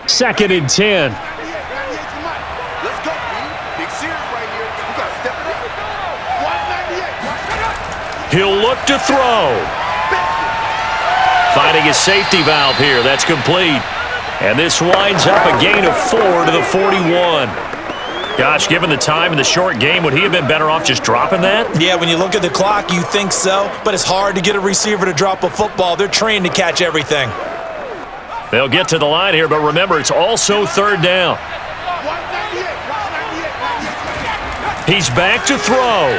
Second and 10. Let's go, Big serious right here. We got to step it up. 198. He'll look to throw. Finding his safety valve here. That's complete. And this winds up a gain of 4 to the 41. Gosh, given the time in the short game, would he have been better off just dropping that? Yeah, when you look at the clock, you think so. But it's hard to get a receiver to drop a football. They're trained to catch everything. They'll get to the line here, but remember, it's also third down. 198. He's back to throw.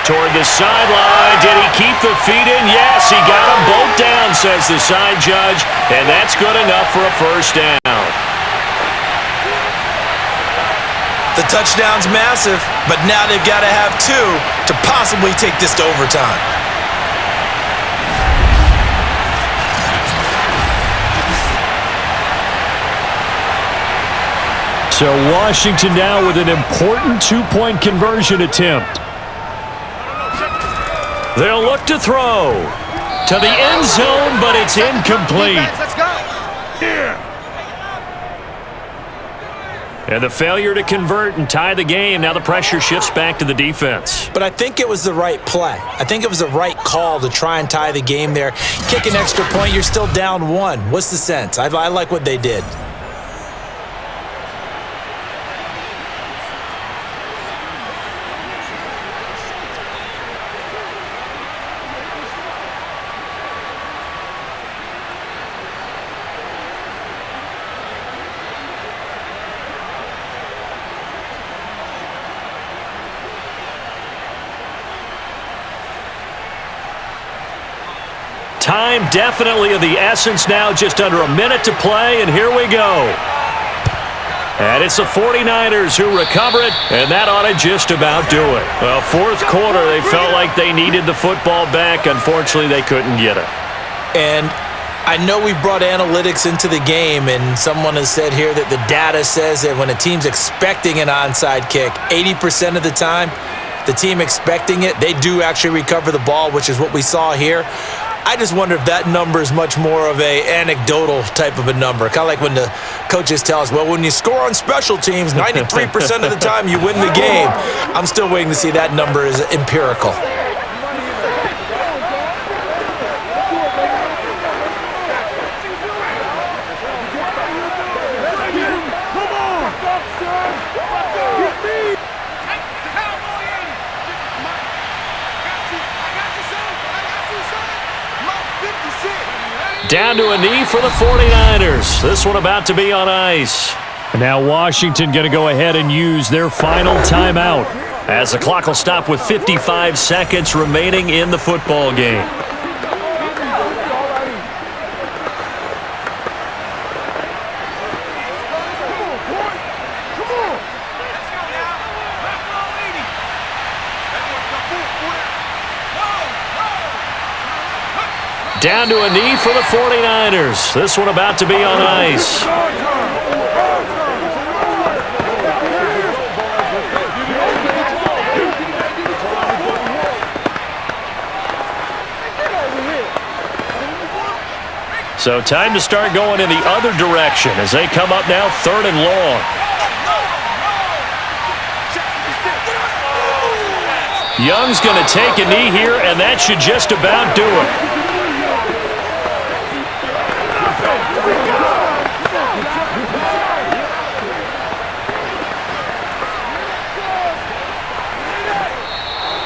Toward the sideline. Did he keep the feet in? Yes, he got them both down, says the side judge, and that's good enough for a first down. The touchdown's massive, but now they've got to have 2 to possibly take this to overtime. So Washington now with an important 2-point conversion attempt. They'll look to throw to the end zone, but it's incomplete. Let's go. And the failure to convert and tie the game. Now the pressure shifts back to the defense. But I think it was the right play. I think it was the right call to try and tie the game there. Kick an extra point, you're still down 1. What's the sense? I like what they did. Time definitely of the essence now, just under a minute to play, and here we go. And it's the 49ers who recover it, and that ought to just about do it. Well, fourth quarter, they felt like they needed the football back. Unfortunately, they couldn't get it. And I know we've brought analytics into the game, and someone has said here that the data says that when a team's expecting an onside kick, 80% of the time, the team expecting it, they do actually recover the ball, which is what we saw here. I just wonder if that number is much more of a anecdotal type of a number. Kind of like when the coaches tell us, well, when you score on special teams, 93% of the time you win the game. I'm still waiting to see that number is empirical. Down to a knee for the 49ers. This one about to be on ice. And now Washington going to go ahead and use their final timeout, as the clock will stop with 55 seconds remaining in the football game. Down to a knee for the 49ers. This one about to be on ice. So time to start going in the other direction as they come up now 3rd and long. Young's going to take a knee here, and that should just about do it.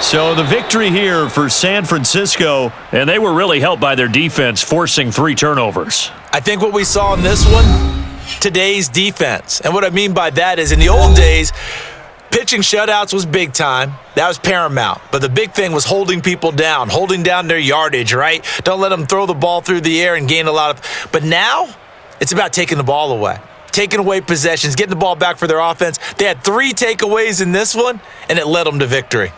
So the victory here for San Francisco, and they were really helped by their defense forcing 3 turnovers. I think what we saw in this one, today's defense. And what I mean by that is in the old days, pitching shutouts was big time. That was paramount. But the big thing was holding people down, holding down their yardage, right? Don't let them throw the ball through the air and gain a lot of. But now it's about taking the ball away, taking away possessions, getting the ball back for their offense. They had 3 takeaways in this one, and it led them to victory.